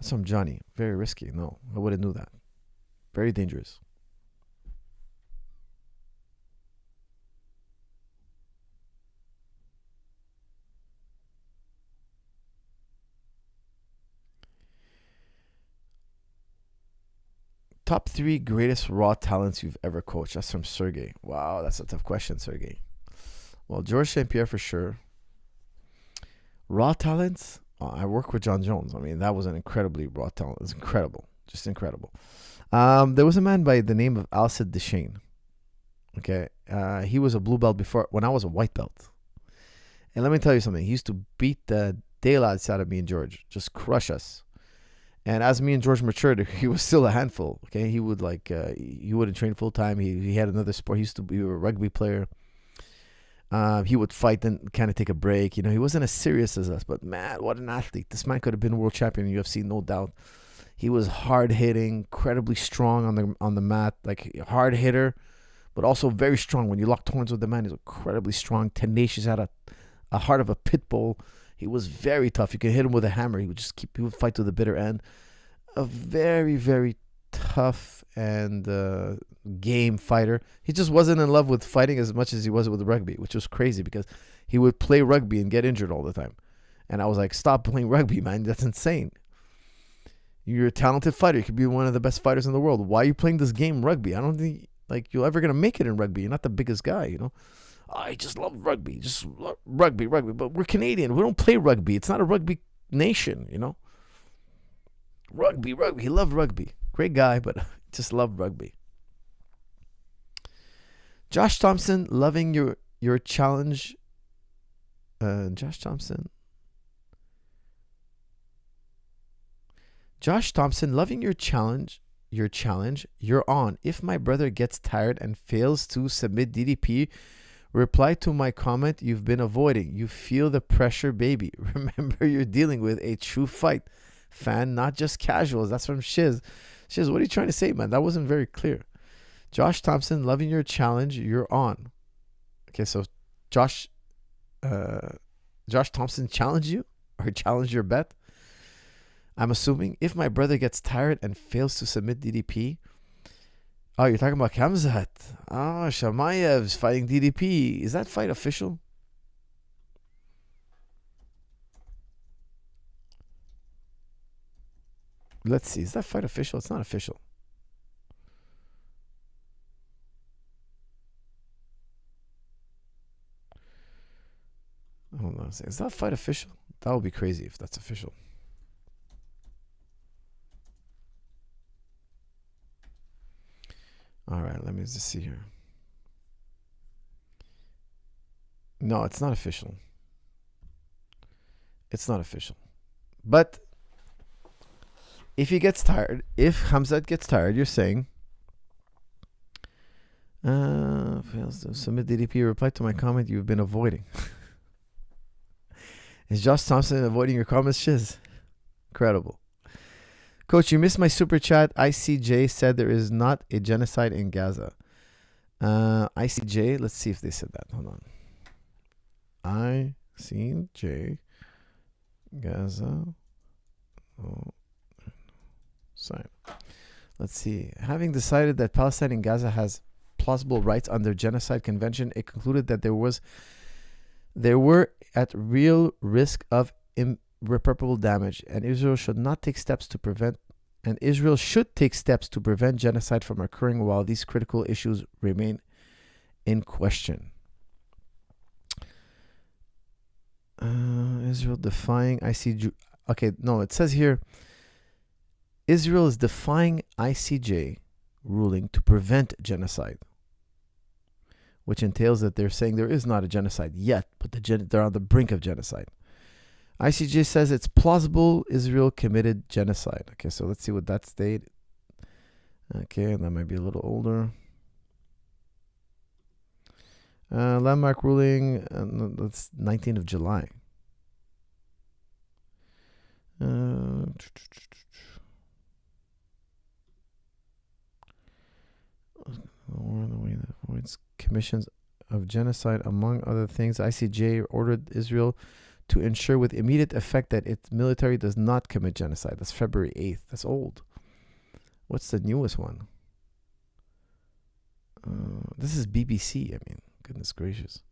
That's from Johnny. Very risky. No, I wouldn't do that. Very dangerous. Top 3 greatest raw talents you've ever coached. That's from Sergey. Wow, that's a tough question, Sergey. Well, George St. Pierre for sure. Raw talents? I work with John Jones. I mean, that was an incredibly raw talent. It was incredible. Just incredible. There was a man by the name of Alcid Deshane. Okay. He was a blue belt before, when I was a white belt. And let me tell you something. He used to beat the daylights out of me and George. Just crush us. And as me and George matured, he was still a handful. Okay, he would he wouldn't train full time. He had another sport. He used to be a rugby player. He would fight and kind of take a break. You know, he wasn't as serious as us. But man, what an athlete! This man could have been world champion in UFC, no doubt. He was hard hitting, incredibly strong on the mat, like a hard hitter, but also very strong. When you locked horns with the man, he's incredibly strong, tenacious, had a heart of a pit bull. He was very tough. You could hit him with a hammer. He would fight to the bitter end. A very, very tough and game fighter. He just wasn't in love with fighting as much as he was with rugby, which was crazy because he would play rugby and get injured all the time. And I was like, stop playing rugby, man. That's insane. You're a talented fighter. You could be one of the best fighters in the world. Why are you playing this game, rugby? I don't think you're ever going to make it in rugby. You're not the biggest guy, you know. I just love rugby. Just love rugby. But we're Canadian. We don't play rugby. It's not a rugby nation, you know. Rugby. He loved rugby. Great guy, but just loved rugby. Josh Thompson, loving your challenge. Josh Thompson, loving your challenge. You're on. If my brother gets tired and fails to submit DDP, reply to my comment you've been avoiding. You feel the pressure, baby. Remember, you're dealing with a true fight fan, not just casuals. That's from Shiz. Shiz, what are you trying to say, man? That wasn't very clear. Josh Thompson, loving your challenge. You're on. Okay, so Josh Thompson challenged you or challenged your bet? I'm assuming if my brother gets tired and fails to submit DDP. Oh, you're talking about Khamzat. Oh, Shamayev's fighting DDP. Is that fight official? Let's see. Is that fight official? It's not official. Is that fight official? That would be crazy if that's official. All right, let me just see here. No, it's not official. It's not official. But if he gets tired, if Khamzat gets tired, you're saying, fails to submit DDP, reply to my comment you've been avoiding. Is Josh Thompson avoiding your comments, Shiz? Incredible. Coach, you missed my super chat. ICJ said there is not a genocide in Gaza. ICJ, let's see if they said that. Hold on. ICJ, Gaza. Oh, sorry. Let's see. Having decided that Palestine in Gaza has plausible rights under Genocide Convention, it concluded that there were at real risk of irreparable damage, and Israel should take steps to prevent genocide from occurring while these critical issues remain in question. Israel defying ICJ. Okay, no, it says here Israel is defying ICJ ruling to prevent genocide, which entails that they're saying there is not a genocide yet, but they're on the brink of genocide. ICJ says it's plausible Israel committed genocide. Okay, so let's see what that stated. Okay, that might be a little older. Landmark ruling, that's 19th of July. Commissions of genocide, among other things. ICJ ordered Israel to ensure with immediate effect that its military does not commit genocide. That's February 8th. That's old. What's the newest one? This is BBC. I mean, goodness gracious.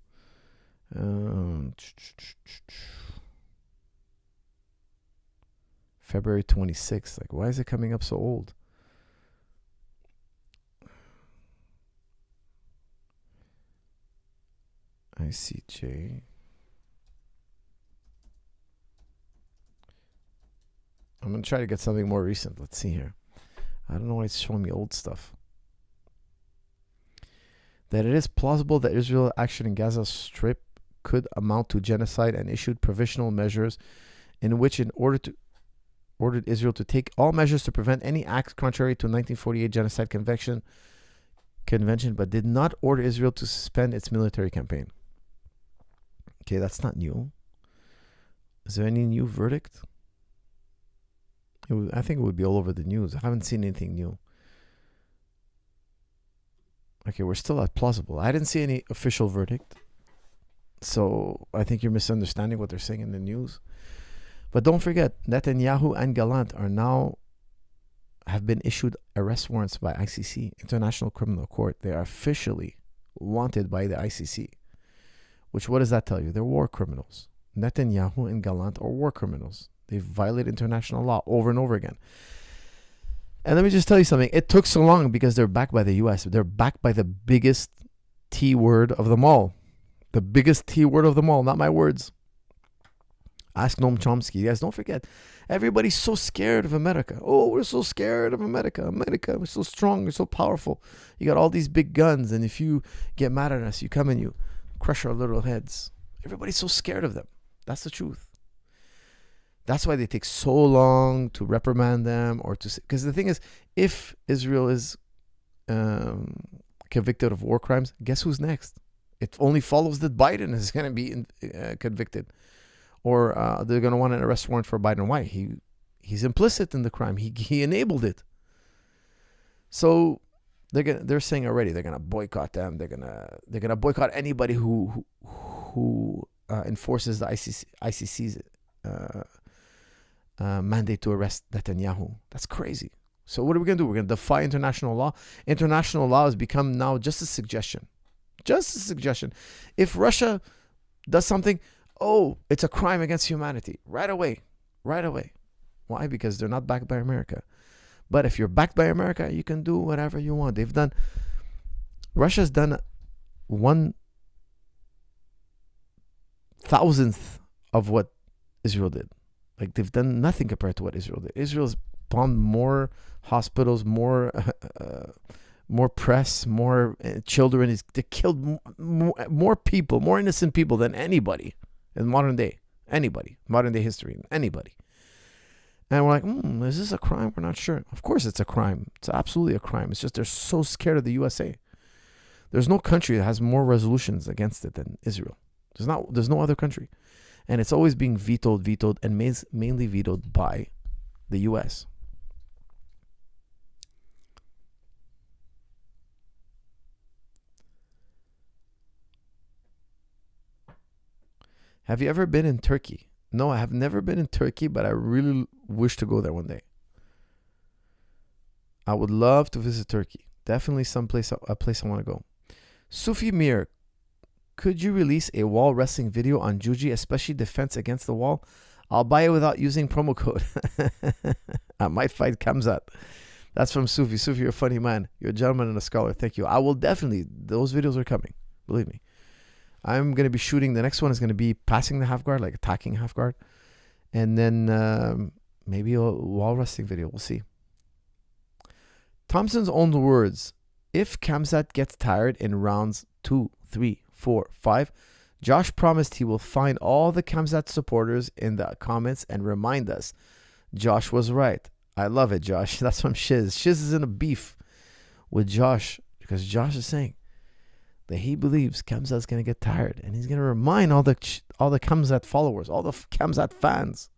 February 26th. Like, why is it coming up so old? ICJ. I'm going to try to get something more recent. Let's see here. I don't know why it's showing me old stuff. That it is plausible that Israel's action in Gaza Strip could amount to genocide, and issued provisional measures in which ordered Israel to take all measures to prevent any acts contrary to 1948 Genocide Convention, but did not order Israel to suspend its military campaign. Okay, that's not new. Is there any new verdict? I think it would be all over the news. I haven't seen anything new. Okay, we're still at plausible. I didn't see any official verdict. So I think you're misunderstanding what they're saying in the news. But don't forget, Netanyahu and Gallant have been issued arrest warrants by ICC, International Criminal Court. They are officially wanted by the ICC. Which, what does that tell you? They're war criminals. Netanyahu and Gallant are war criminals. They violate international law over and over again. And let me just tell you something. It took so long because they're backed by the U.S. They're backed by the biggest T word of them all. The biggest T word of them all, not my words. Ask Noam Chomsky. You guys, don't forget, everybody's so scared of America. Oh, we're so scared of America. America, we're so strong, we're so powerful. You got all these big guns, and if you get mad at us, you come and you crush our little heads. Everybody's so scared of them. That's the truth. That's why they take so long to reprimand them, or to, because the thing is, if Israel is convicted of war crimes, guess who's next? It only follows that Biden is going to be convicted, or they're going to want an arrest warrant for Biden. Why? He's implicit in the crime. He enabled it. So they're saying already they're going to boycott them. They're going to boycott anybody who enforces the ICC's mandate to arrest Netanyahu. That's crazy. So what are we going to do? We're going to defy international law. International law has become now just a suggestion. Just a suggestion. If Russia does something, oh, it's a crime against humanity. Right away. Right away. Why? Because they're not backed by America. But if you're backed by America, you can do whatever you want. Russia's done 1,000th of what Israel did. Like, they've done nothing compared to what Israel did. Israel's bombed more hospitals, more press, more children. They killed more people, more innocent people than anybody in modern day. Modern day history, anybody. And we're like, is this a crime? We're not sure. Of course it's a crime. It's absolutely a crime. It's just they're so scared of the USA. There's no country that has more resolutions against it than Israel. There's no other country. And it's always being vetoed, and mainly vetoed by the US. Have you ever been in Turkey? No, I have never been in Turkey, but I really wish to go there one day. I would love to visit Turkey. Definitely a place I want to go. Sufi Mir, could you release a wall wrestling video on Juji, especially defense against the wall? I'll buy it without using promo code. I might fight Kamzat. That's from Sufi. Sufi, you're a funny man. You're a gentleman and a scholar. Thank you. I will definitely. Those videos are coming. Believe me. I'm going to be shooting. The next one is going to be passing the half guard, like attacking half guard. And then maybe a wall wrestling video. We'll see. Thompson's own words. If Kamzat gets tired in rounds 2, 3, 4, 5, Josh promised he will find all the Kamzat supporters in the comments and remind us. Josh was right. I love it, Josh. That's from Shiz. Shiz is in a beef with Josh because Josh is saying that he believes Kamzat's going to get tired, and he's going to remind all the Kamzat followers, all the Kamzat fans,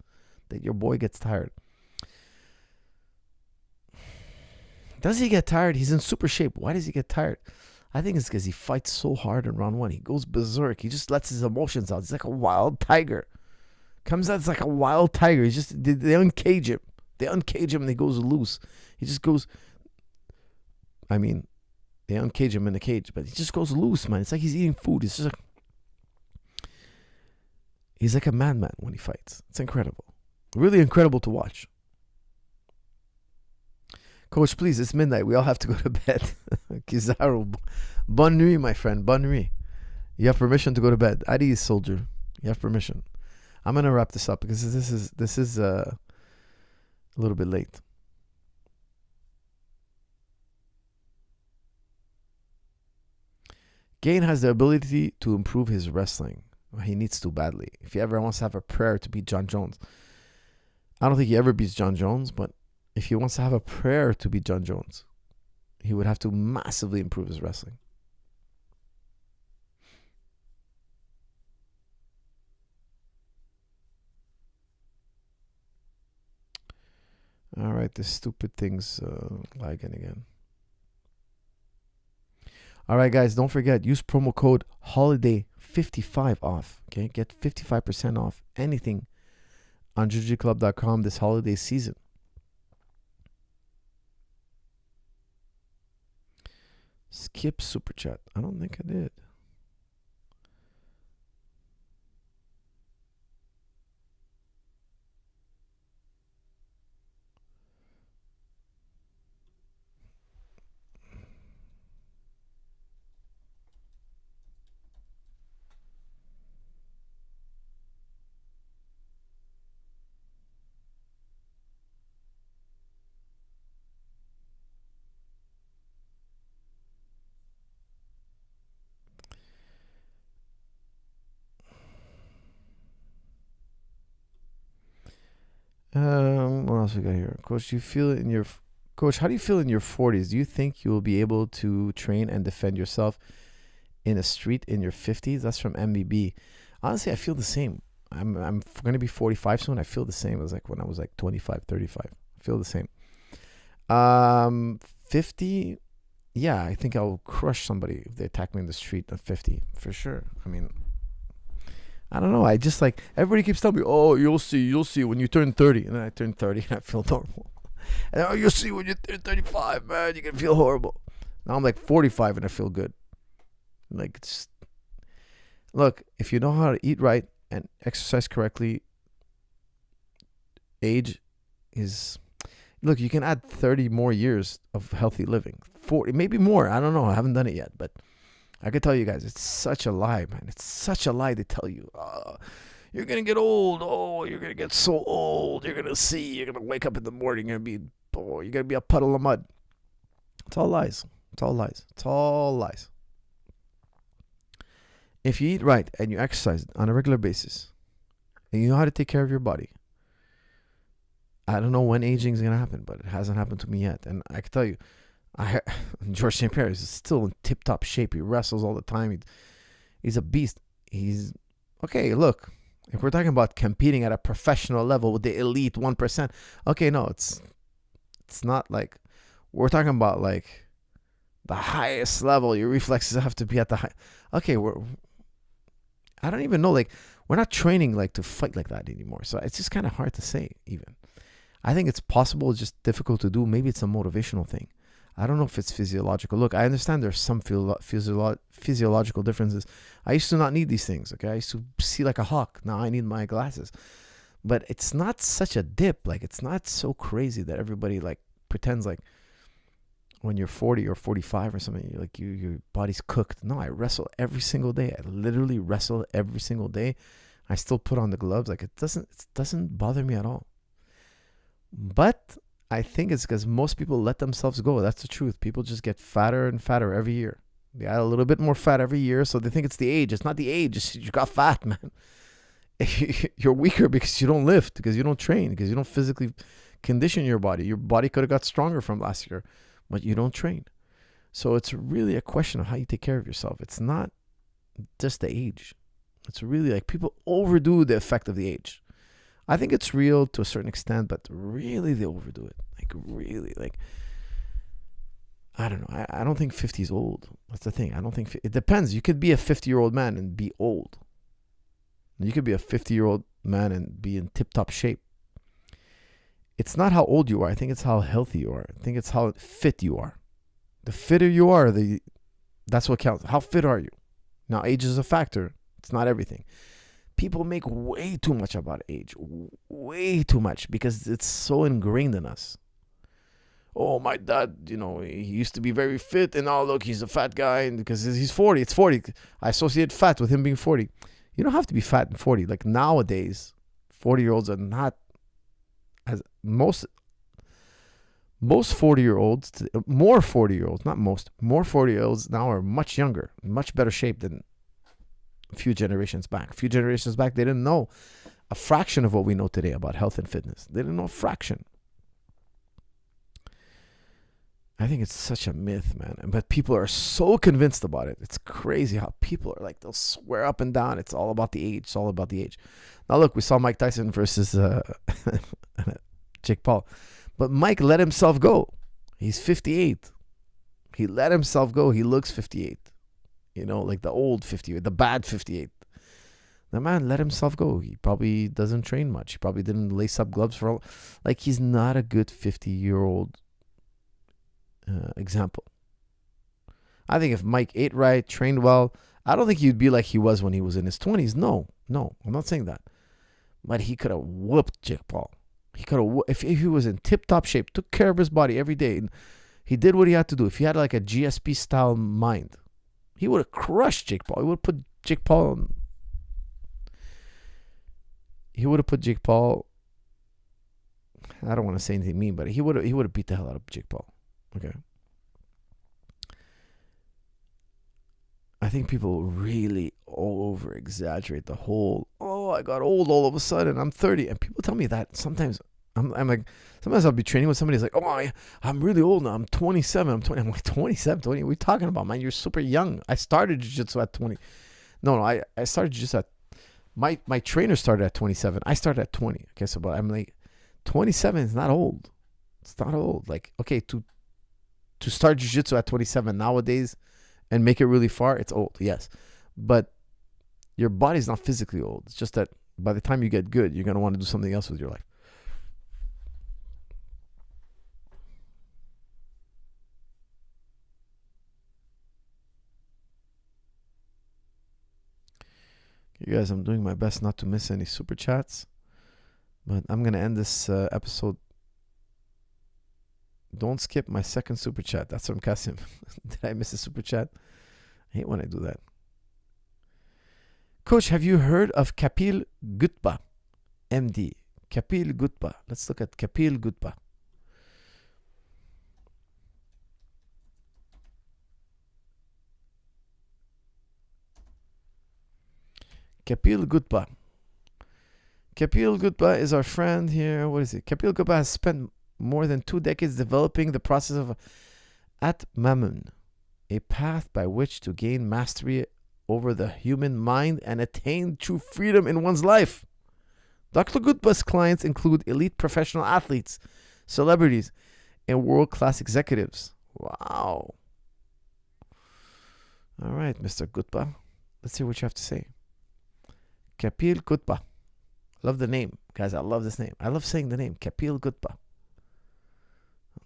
that your boy gets tired. Does he get tired? He's in super shape. Why does he get tired? I think it's because he fights so hard in round 1. He goes berserk. He just lets his emotions out. He's like a wild tiger. Kamzat's like a wild tiger. He's just, they uncage him. They uncage him and he goes loose. He just goes, they uncage him in the cage, but he just goes loose, man. It's like he's eating food. It's just like, he's like a madman when he fights. It's incredible. Really incredible to watch. Coach, please, it's midnight. We all have to go to bed. Kizaru, bonne nuit, my friend. Bonne nuit. You have permission to go to bed. Adi, soldier. You have permission. I'm going to wrap this up because this is a little bit late. Gain has the ability to improve his wrestling. He needs to badly. If he ever wants to have a prayer to beat John Jones. I don't think he ever beats John Jones, but if he wants to have a prayer to beat John Jones, he would have to massively improve his wrestling. All right, this stupid thing's lagging again. All right, guys, don't forget, use promo code HOLIDAY55 off. Okay, get 55% off anything on jujiclub.com this holiday season. Skip super chat. I don't think I did. What else we got here? Coach, Coach, how do you feel in your 40s? Do you think you will be able to train and defend yourself in a street in your 50s? That's from MBB. Honestly, I feel the same. I'm going to be 45 soon. I feel the same as like when I was like 25, 35. I feel the same. 50, yeah, I think I'll crush somebody if they attack me in the street at 50, for sure. I mean, I don't know. I just like, everybody keeps telling me, oh, you'll see when you turn 30. And then I turn 30 and I feel normal. And oh, you'll see when you turn 35, man, you can feel horrible. Now I'm like 45 and I feel good. Like, it's, look, if you know how to eat right and exercise correctly, age is, look, you can add 30 more years of healthy living. 40, maybe more. I don't know. I haven't done it yet, but I could tell you guys, it's such a lie, man. It's such a lie to tell you, You're going to get old. Oh, you're going to get so old. You're going to see. You're going to wake up in the morning. You're going to be a puddle of mud. It's all lies. It's all lies. It's all lies. If you eat right and you exercise on a regular basis and you know how to take care of your body, I don't know when aging is going to happen, but it hasn't happened to me yet. And I can tell you, George St. Pierre is still in tip-top shape. He wrestles all the time. He's a beast. Okay, look, if we're talking about competing at a professional level with the elite 1%, okay, no, it's not like, we're talking about like the highest level. Your reflexes have to be at the high. Okay, I don't even know, like, we're not training like to fight like that anymore. So it's just kind of hard to say even. I think it's possible, it's just difficult to do. Maybe it's a motivational thing. I don't know if it's physiological. Look, I understand there's some physiological differences. I used to not need these things, okay? I used to see like a hawk. Now I need my glasses. But it's not such a dip. Like, it's not so crazy that everybody like pretends like when you're 40 or 45 or something, like your body's cooked. No, I wrestle every single day. I literally wrestle every single day. I still put on the gloves. Like, it doesn't bother me at all. But I think it's because most people let themselves go. That's the truth. People just get fatter and fatter every year. They add a little bit more fat every year, so they think it's the age. It's not the age. It's you got fat, man. You're weaker because you don't lift, because you don't train, because you don't physically condition your body. Your body could have got stronger from last year, but you don't train. So it's really a question of how you take care of yourself. It's not just the age. It's really like people overdo the effect of the age. I think it's real to a certain extent, but really they overdo it. Like, really, like, I don't know. I don't think 50 is old. That's the thing. I don't think it depends. You could be a 50-year-old man and be old. You could be a 50-year-old man and be in tip-top shape. It's not how old you are. I think it's how healthy you are. I think it's how fit you are. The fitter you are, that's what counts. How fit are you? Now, age is a factor. It's not everything. People make way too much about age. Way too much, because it's so ingrained in us. Oh, my dad, he used to be very fit, and now look, he's a fat guy, and because he's 40, it's 40. I associate fat with him being 40. You don't have to be fat in 40. Like, nowadays, 40-year-olds are not as more 40-year-olds, more 40-year-olds, not most, more 40-year-olds now are much younger, much better shape than a few generations back. A few generations back, they didn't know a fraction of what we know today about health and fitness. They didn't know a fraction. I think it's such a myth, man. But people are so convinced about it. It's crazy how people are like, they'll swear up and down. It's all about the age. It's all about the age. Now, look, we saw Mike Tyson versus Jake Paul. But Mike let himself go. He's 58. He let himself go. He looks 58. Like the old 58, the bad 58. The man let himself go. He probably doesn't train much. He probably didn't lace up gloves for all. Like, he's not a good 50-year-old example. I think if Mike ate right, trained well, I don't think he'd be like he was when he was in his 20s. No, I'm not saying that. But he could have whooped Jake Paul. He could have, if he was in tip-top shape, took care of his body every day, and he did what he had to do. If he had like a GSP-style mind, he would have crushed Jake Paul. He would have put Jake Paul. I don't want to say anything mean, but he would have beat the hell out of Jake Paul. Okay. I think people really over exaggerate the whole, I got old all of a sudden. I'm 30. And people tell me that sometimes. I'm like, sometimes I'll be training with somebody who's like, I'm really old now. I'm 27. I'm 20. I'm like, 27, 20. What are you talking about, man? You're super young. I started jiu-jitsu at 20. No, I started jiu-jitsu at, my trainer started at 27. I started at 20. Okay, so, but I'm like, 27 is not old. It's not old. Like, okay, to start jiu-jitsu at 27 nowadays and make it really far, it's old, yes. But your body's not physically old. It's just that by the time you get good, you're going to want to do something else with your life. You guys, I'm doing my best not to miss any super chats, but I'm going to end this episode. Don't skip my second super chat. That's from Kasim. Did I miss a super chat? I hate when I do that. Coach, have you heard of Kapil Gutba, MD? Kapil Gutba. Let's look at Kapil Gutba. Kapil Gutba. Kapil Gutba is our friend here. What is it? Kapil Gutba has spent more than 2 decades developing the process of Atmamun, a path by which to gain mastery over the human mind and attain true freedom in one's life. Dr. Gutba's clients include elite professional athletes, celebrities, and world-class executives. Wow. All right, Mr. Gutba. Let's hear what you have to say. Kapil Gutba. Love the name. Guys, I love this name. I love saying the name. Kapil Gutba.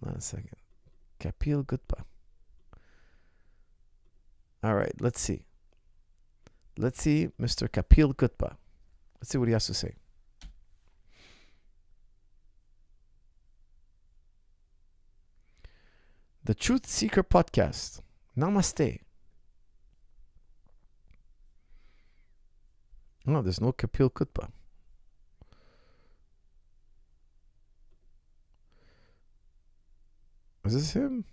Hold on a second. Kapil Gutba. All right, let's see. Let's see Mr. Kapil Gutba. Let's see what he has to say. The Truth Seeker Podcast. Namaste. No, there's no Kapil Gutba. Is this him?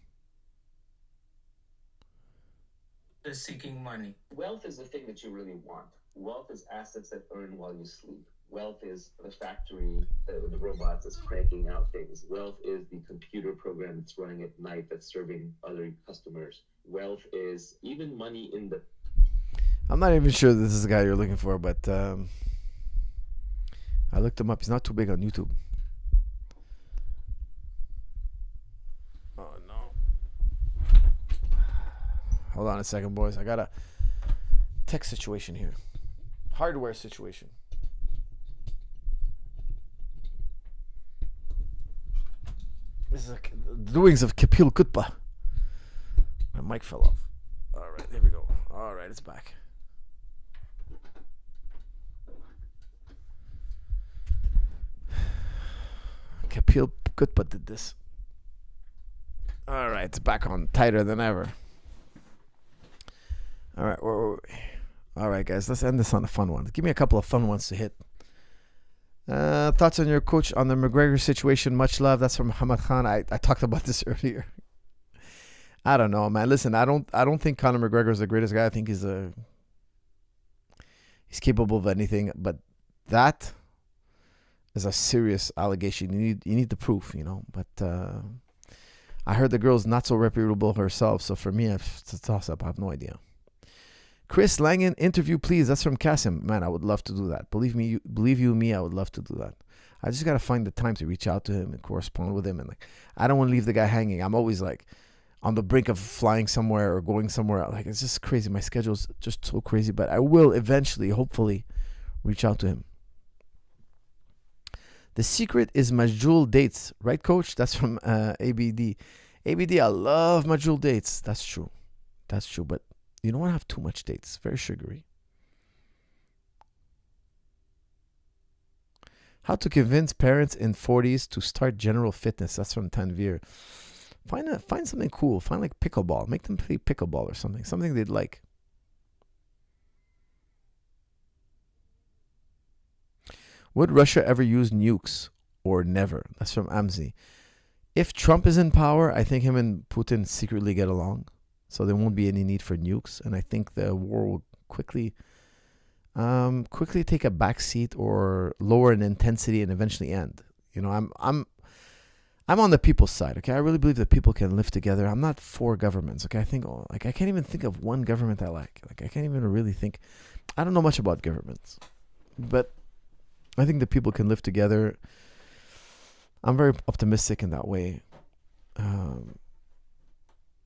Is seeking money. Wealth is the thing that you really want. Wealth is assets that earn while you sleep. Wealth is the factory, the robots that's cranking out things. Wealth is the computer program that's running at night that's serving other customers. Wealth is even money in the... I'm not even sure this is the guy you're looking for, but I looked him up. He's not too big on YouTube. Oh, no. Hold on a second, boys. I got a tech situation here. Hardware situation. This is the doings of Kapil Gutba. My mic fell off. All right, there we go. All right, it's back. Kapil Gutba did this. All right, it's back on tighter than ever. All right, all right, guys, let's end this on a fun one. Give me a couple of fun ones to hit. Thoughts on your coach on the McGregor situation? Much love. That's from Muhammad Khan. I talked about this earlier. I don't know, man. Listen, I don't think Conor McGregor is the greatest guy. I think he's capable of anything, but that is a serious allegation. You need the proof, you know. But I heard the girl's not so reputable herself, so for me, it's a toss up. I have no idea. Chris Langan interview, please. That's from Kasim. Man, I would love to do that. Believe you me, I would love to do that. I just gotta find the time to reach out to him and correspond with him, and like, I don't want to leave the guy hanging. I'm always like on the brink of flying somewhere or going somewhere. Like, it's just crazy. My schedule's just so crazy, but I will eventually, hopefully, reach out to him. The secret is Majul dates, right, Coach? That's from ABD. ABD, I love Majul dates. That's true, but you don't want to have too much dates. Very sugary. How to convince parents in 40s to start general fitness. That's from Tanvir. Find something cool. Find like pickleball. Make them play pickleball or something. Something they'd like. Would Russia ever use nukes or never? That's from Amzi. If Trump is in power, I think him and Putin secretly get along. So there won't be any need for nukes, and I think the war will quickly take a back seat or lower in intensity and eventually end. You know, I'm on the people's side. Okay, I really believe that people can live together. I'm not for governments. Okay, I can't even think of one government I like. Like, I can't even really think. I don't know much about governments, but I think that people can live together. I'm very optimistic in that way.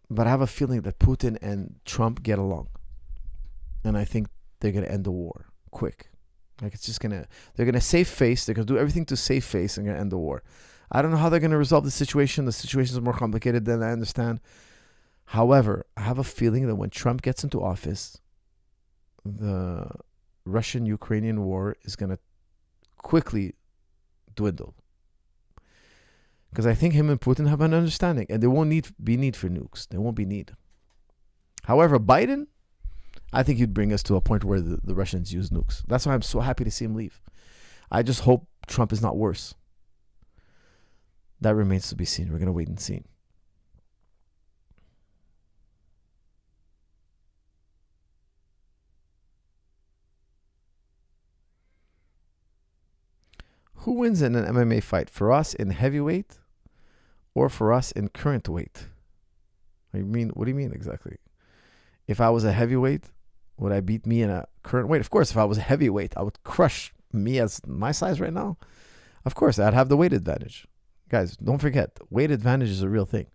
But I have a feeling that Putin and Trump get along. And I think they're going to end the war quick. Like, they're going to save face. They're going to do everything to save face and going to end the war. I don't know how they're going to resolve the situation. The situation is more complicated than I understand. However, I have a feeling that when Trump gets into office, the Russian-Ukrainian war is going to quickly dwindle. Because I think him and Putin have an understanding, and there won't be need for nukes. There won't be need. However, Biden, I think he'd bring us to a point where the Russians use nukes. That's why I'm so happy to see him leave. I just hope Trump is not worse. That remains to be seen. We're going to wait and see. Who wins in an MMA fight? For us in heavyweight or for us in current weight? What do you mean exactly? If I was a heavyweight, would I beat me in a current weight? Of course, if I was a heavyweight, I would crush me as my size right now. Of course, I'd have the weight advantage. Guys, don't forget, weight advantage is a real thing.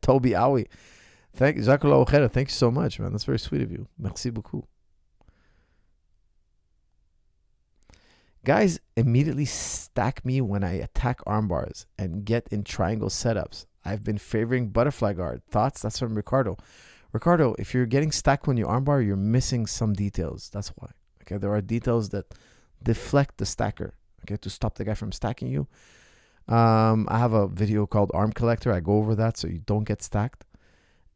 Toby Awi. Thank you so much, man. That's very sweet of you. Merci beaucoup. Guys immediately stack me when I attack arm bars and get in triangle setups. I've been favoring butterfly guard. Thoughts? That's from Ricardo. Ricardo, if you're getting stacked when you armbar, you're missing some details. That's why. Okay, there are details that deflect the stacker. Okay, to stop the guy from stacking you. I have a video called Arm Collector. I go over that so you don't get stacked.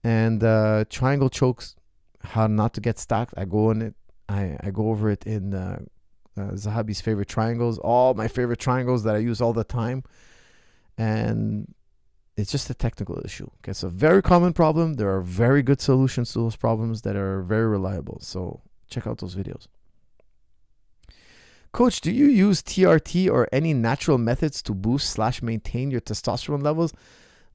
And triangle chokes, how not to get stacked. I go in it. I go over it in Zahabi's favorite triangles. All my favorite triangles that I use all the time. And it's just a technical issue. Okay, it's a very common problem. There are very good solutions to those problems that are very reliable. So check out those videos. Coach, do you use TRT or any natural methods to boost/maintain your testosterone levels?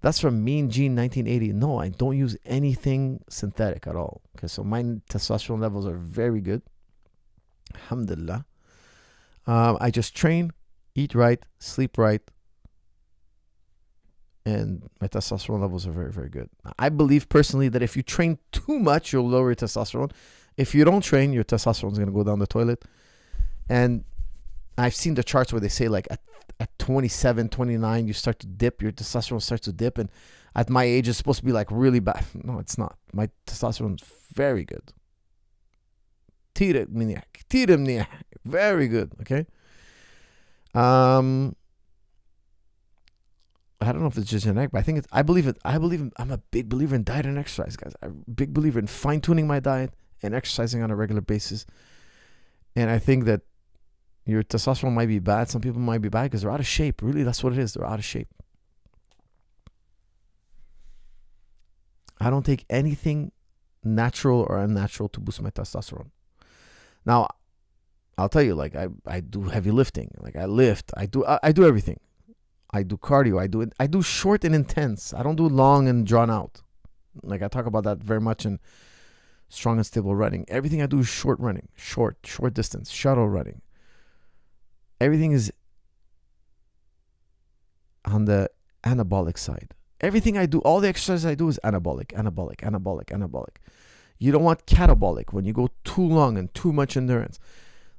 That's from Mean Gene 1980. No, I don't use anything synthetic at all. Okay, so my testosterone levels are very good. Alhamdulillah. I just train, eat right, sleep right, and my testosterone levels are very, very good. I believe personally that if you train too much, you'll lower your testosterone. If you don't train, your testosterone is going to go down the toilet. And I've seen the charts where they say like at 27, 29, you start to dip, your testosterone starts to dip. And at my age, it's supposed to be like really bad. No, it's not. My testosterone is very good. Very good. Okay. I don't know if it's just genetic, but I believe I'm a big believer in diet and exercise, guys. I'm a big believer in fine-tuning my diet and exercising on a regular basis. And I think that your testosterone might be bad. Some people might be bad because they're out of shape. Really, that's what it is. They're out of shape. I don't take anything natural or unnatural to boost my testosterone. Now, I'll tell you, like I do heavy lifting. Like I lift. I do everything. I do cardio. I do short and intense. I don't do long and drawn out. Like I talk about that very much in Strong and Stable Running. Everything I do is short running, short distance, shuttle running. Everything is on the anabolic side. Everything I do, all the exercise I do is anabolic. You don't want catabolic when you go too long and too much endurance.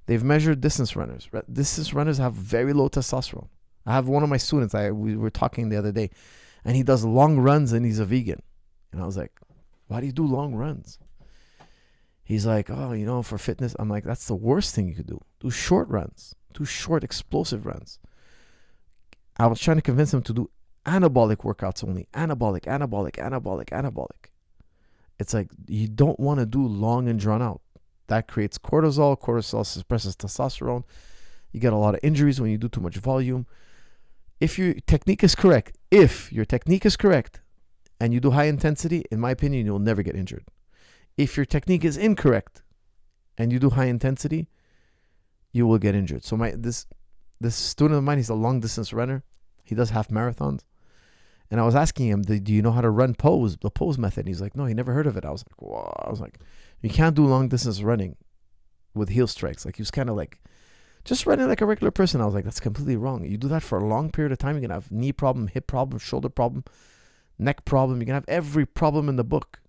They've measured distance runners. Distance runners have very low testosterone. I have one of my students, we were talking the other day, and he does long runs and he's a vegan. And I was like, why do you do long runs? He's like, oh, for fitness. I'm like, that's the worst thing you could do. Do short runs. Do short, explosive runs. I was trying to convince him to do anabolic workouts only. Anabolic. It's like, you don't want to do long and drawn out. That creates cortisol. Cortisol suppresses testosterone. You get a lot of injuries when you do too much volume. If your technique is correct, and you do high intensity, in my opinion, you'll never get injured. If your technique is incorrect and you do high intensity, you will get injured. So this student of mine, he's a long distance runner. He does half marathons. And I was asking him, do you know how to run the pose method? And he's like, no, he never heard of it. I was like, whoa. I was like, you can't do long distance running with heel strikes. Like he was kind of like just running like a regular person. I was like, that's completely wrong. You do that for a long period of time, you're going to have knee problem, hip problem, shoulder problem, neck problem. You're going to have every problem in the book.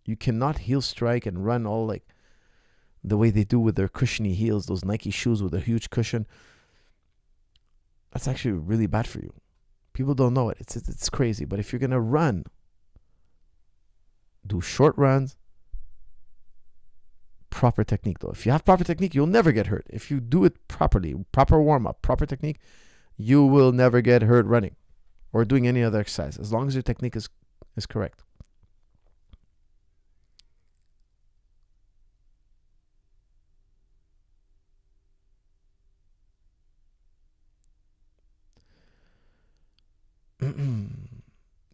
You cannot heel strike and run all like the way they do with their cushiony heels, those Nike shoes with a huge cushion. That's actually really bad for you. People don't know it. It's crazy. But if you're going to run, do short runs, proper technique though. If you have proper technique, you'll never get hurt. If you do it properly, proper warm-up, proper technique, you will never get hurt running. or doing any other exercise, as long as your technique is correct.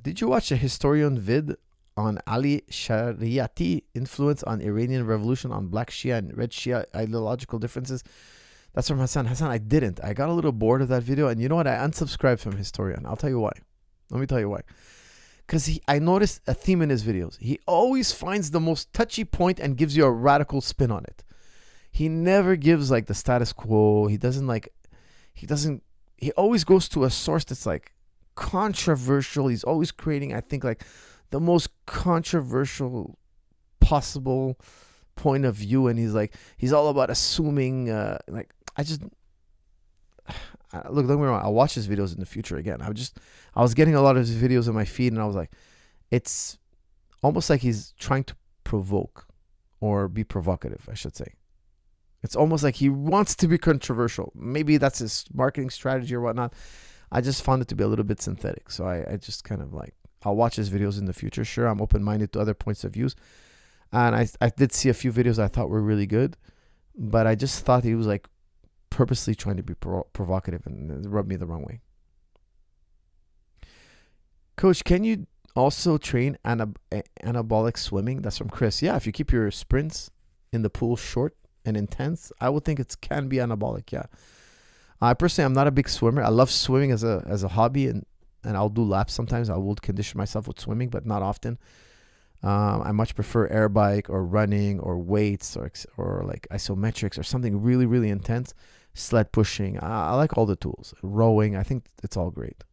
Did you watch a historian vid on Ali Shariati influence on Iranian revolution on black Shia and red Shia ideological differences? That's from Hassan. Hassan, I didn't. I got a little bored of that video, and you know what? I unsubscribed from Historian. I'll tell you why. Let me tell you why. Because I noticed a theme in his videos. He always finds the most touchy point and gives you a radical spin on it. He never gives like the status quo. He always goes to a source that's like controversial. He's always creating, I think, like the most controversial possible point of view, and he's all about assuming look, don't get me wrong, I'll watch his videos in the future again. I was getting a lot of his videos in my feed, and I was like, it's almost like he's trying to provoke or be provocative, I should say. It's almost like he wants to be controversial. Maybe that's his marketing strategy or whatnot. I just found it to be a little bit synthetic. So I just kind of like, I'll watch his videos in the future. Sure, I'm open-minded to other points of views. And I did see a few videos I thought were really good, but I just thought he was like purposely trying to be provocative, and it rubbed me the wrong way. Coach, can you also train anabolic swimming? That's from Chris. Yeah, if you keep your sprints in the pool short and intense, I would think it can be anabolic. Yeah. I personally, I'm not a big swimmer. I love swimming as a hobby, and I'll do laps sometimes. I will condition myself with swimming, but not often. I much prefer air bike or running or weights or like isometrics or something really, really intense. Sled pushing. I like all the tools. Rowing. I think it's all great.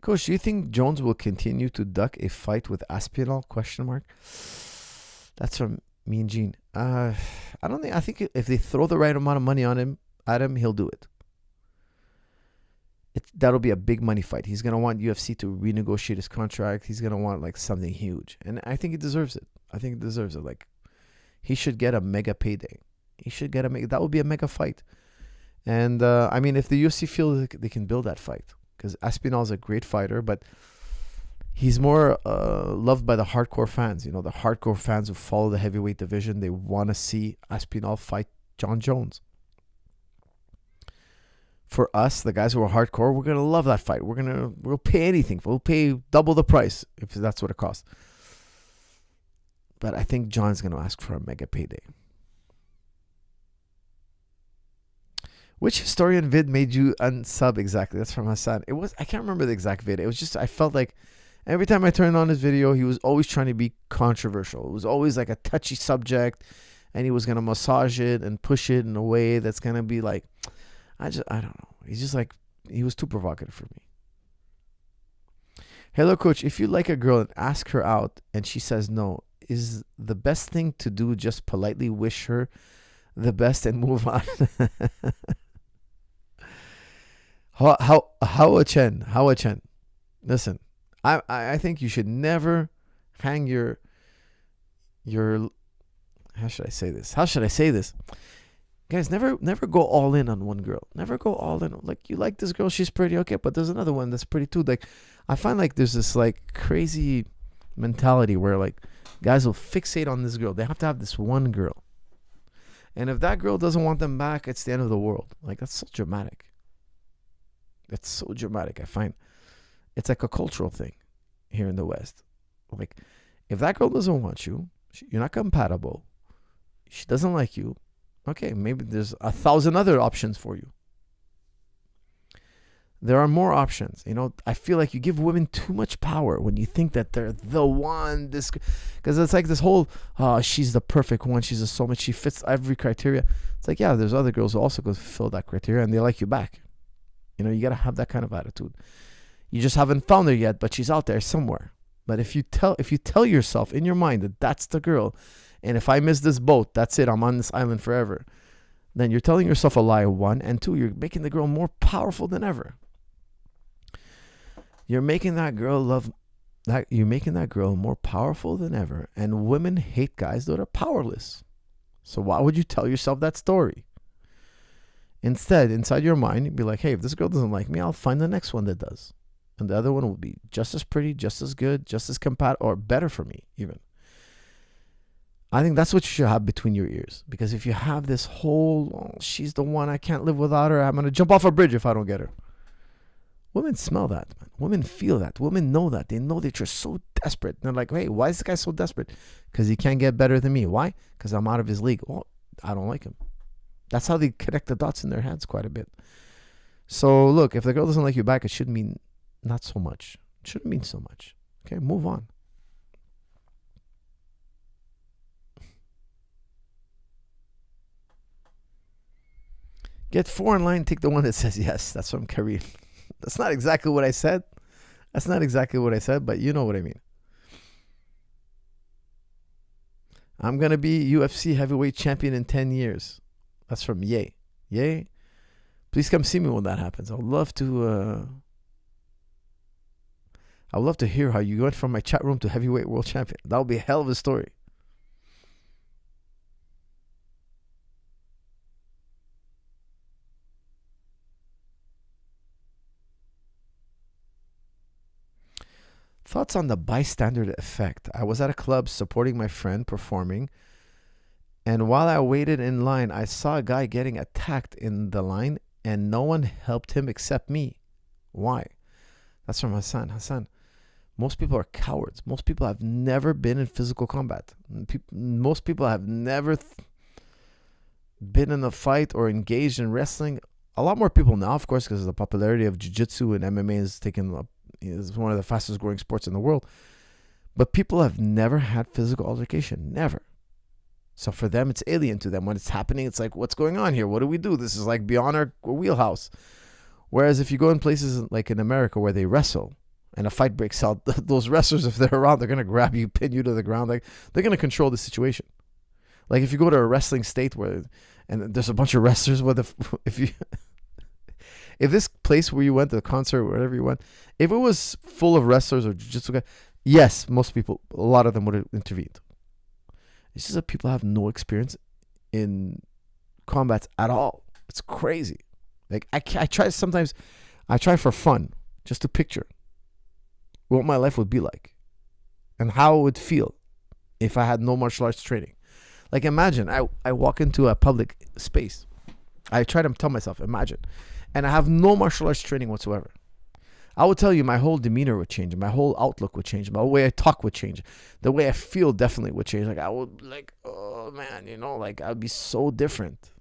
Coach, do you think Jones will continue to duck a fight with Aspinall? ? That's from Mean Gene. I don't think. I think if they throw the right amount of money at him, he'll do it. That'll be a big money fight. He's gonna want UFC to renegotiate his contract. He's gonna want like something huge, and I think he deserves it. Like, he should get a mega payday. That would be a mega fight. And I mean, if the UFC feels they can build that fight. Because Aspinall is a great fighter, but he's more loved by the hardcore fans. You know, the hardcore fans who follow the heavyweight division. They want to see Aspinall fight John Jones. For us, the guys who are hardcore, we're gonna love that fight. We'll pay anything. We'll pay double the price if that's what it costs. But I think John's gonna ask for a mega payday. Which historian vid made you unsub exactly? That's from Hassan. I can't remember the exact vid. It was just, I felt like every time I turned on his video, he was always trying to be controversial. It was always like a touchy subject, and he was going to massage it and push it in a way that's going to be like, I don't know. He's just like, he was too provocative for me. Hello, Coach. If you like a girl and ask her out and she says no, is the best thing to do just politely wish her the best and move on? How a Chen. Listen, I think you should never hang your how should I say this? Guys, never go all in on one girl. Never go all in. Like, you like this girl, she's pretty, okay, but there's another one that's pretty too. Like, I find like there's this like crazy mentality where like guys will fixate on this girl. They have to have this one girl. And if that girl doesn't want them back, it's the end of the world. Like, that's so dramatic. It's so dramatic. I find it's like a cultural thing here in the West. Like, if that girl doesn't want you, you're not compatible, she doesn't like you, okay, maybe there's 1,000 other options for you. There are more options. You know, I feel like you give women too much power when you think that they're the one. Because it's like this whole, she's the perfect one. She's a soulmate. She fits every criteria. It's like, yeah, there's other girls who also go fill that criteria and they like you back. You know, you got to have that kind of attitude. You just haven't found her yet, but she's out there somewhere. But if you tell yourself in your mind that that's the girl, and if I miss this boat, that's it, I'm on this island forever, then you're telling yourself a lie, one, and two, you're making the girl more powerful than ever. You're making that girl more powerful than ever, and women hate guys that are powerless. So why would you tell yourself that story? Instead, inside your mind, you'd be like, hey, if this girl doesn't like me, I'll find the next one that does. And the other one will be just as pretty, just as good, just as compatible, or better for me, even. I think that's what you should have between your ears. Because if you have this whole, oh, she's the one, I can't live without her, I'm going to jump off a bridge if I don't get her. Women smell that, man. Women feel that. Women know that. They know that you're so desperate. And they're like, hey, why is this guy so desperate? Because he can't get better than me. Why? Because I'm out of his league. Well, I don't like him. That's how they connect the dots in their heads quite a bit. So, look, if the girl doesn't like you back, it should mean not so much. It shouldn't mean so much. Okay, move on. Get 4 in line, take the one that says yes. That's from Kareem. That's not exactly what I said. But you know what I mean. I'm going to be UFC heavyweight champion in 10 years. That's from Yay. Yay. Please come see me when that happens. I'd love to hear how you went from my chat room to heavyweight world champion. That would be a hell of a story. Thoughts on the bystander effect. I was at a club supporting my friend performing, and while I waited in line, I saw a guy getting attacked in the line, and no one helped him except me. Why? That's from Hassan. Hassan, most people are cowards. Most people have never been in physical combat. Most people have never been in a fight or engaged in wrestling. A lot more people now, of course, because of the popularity of jiu-jitsu and MMA is taken up. It's one of the fastest growing sports in the world. But people have never had physical altercation. Never. So for them, it's alien to them. When it's happening, it's like, what's going on here? What do we do? This is like beyond our wheelhouse. Whereas if you go in places like in America where they wrestle and a fight breaks out, those wrestlers, if they're around, they're going to grab you, pin you to the ground. Like, they're going to control the situation. Like if you go to a wrestling state and there's a bunch of wrestlers, if this place where you went to the concert or wherever you went, if it was full of wrestlers or jiu-jitsu guys, yes, a lot of them would have intervened. It's just that people have no experience in combats at all. It's crazy. Like I try for fun, just to picture what my life would be like and how it would feel if I had no martial arts training. Like imagine I walk into a public space. I try to tell myself, imagine, and I have no martial arts training whatsoever. I would tell you my whole demeanor would change. My whole outlook would change. My way I talk would change. The way I feel definitely would change. Like I would oh man, like I'd be so different.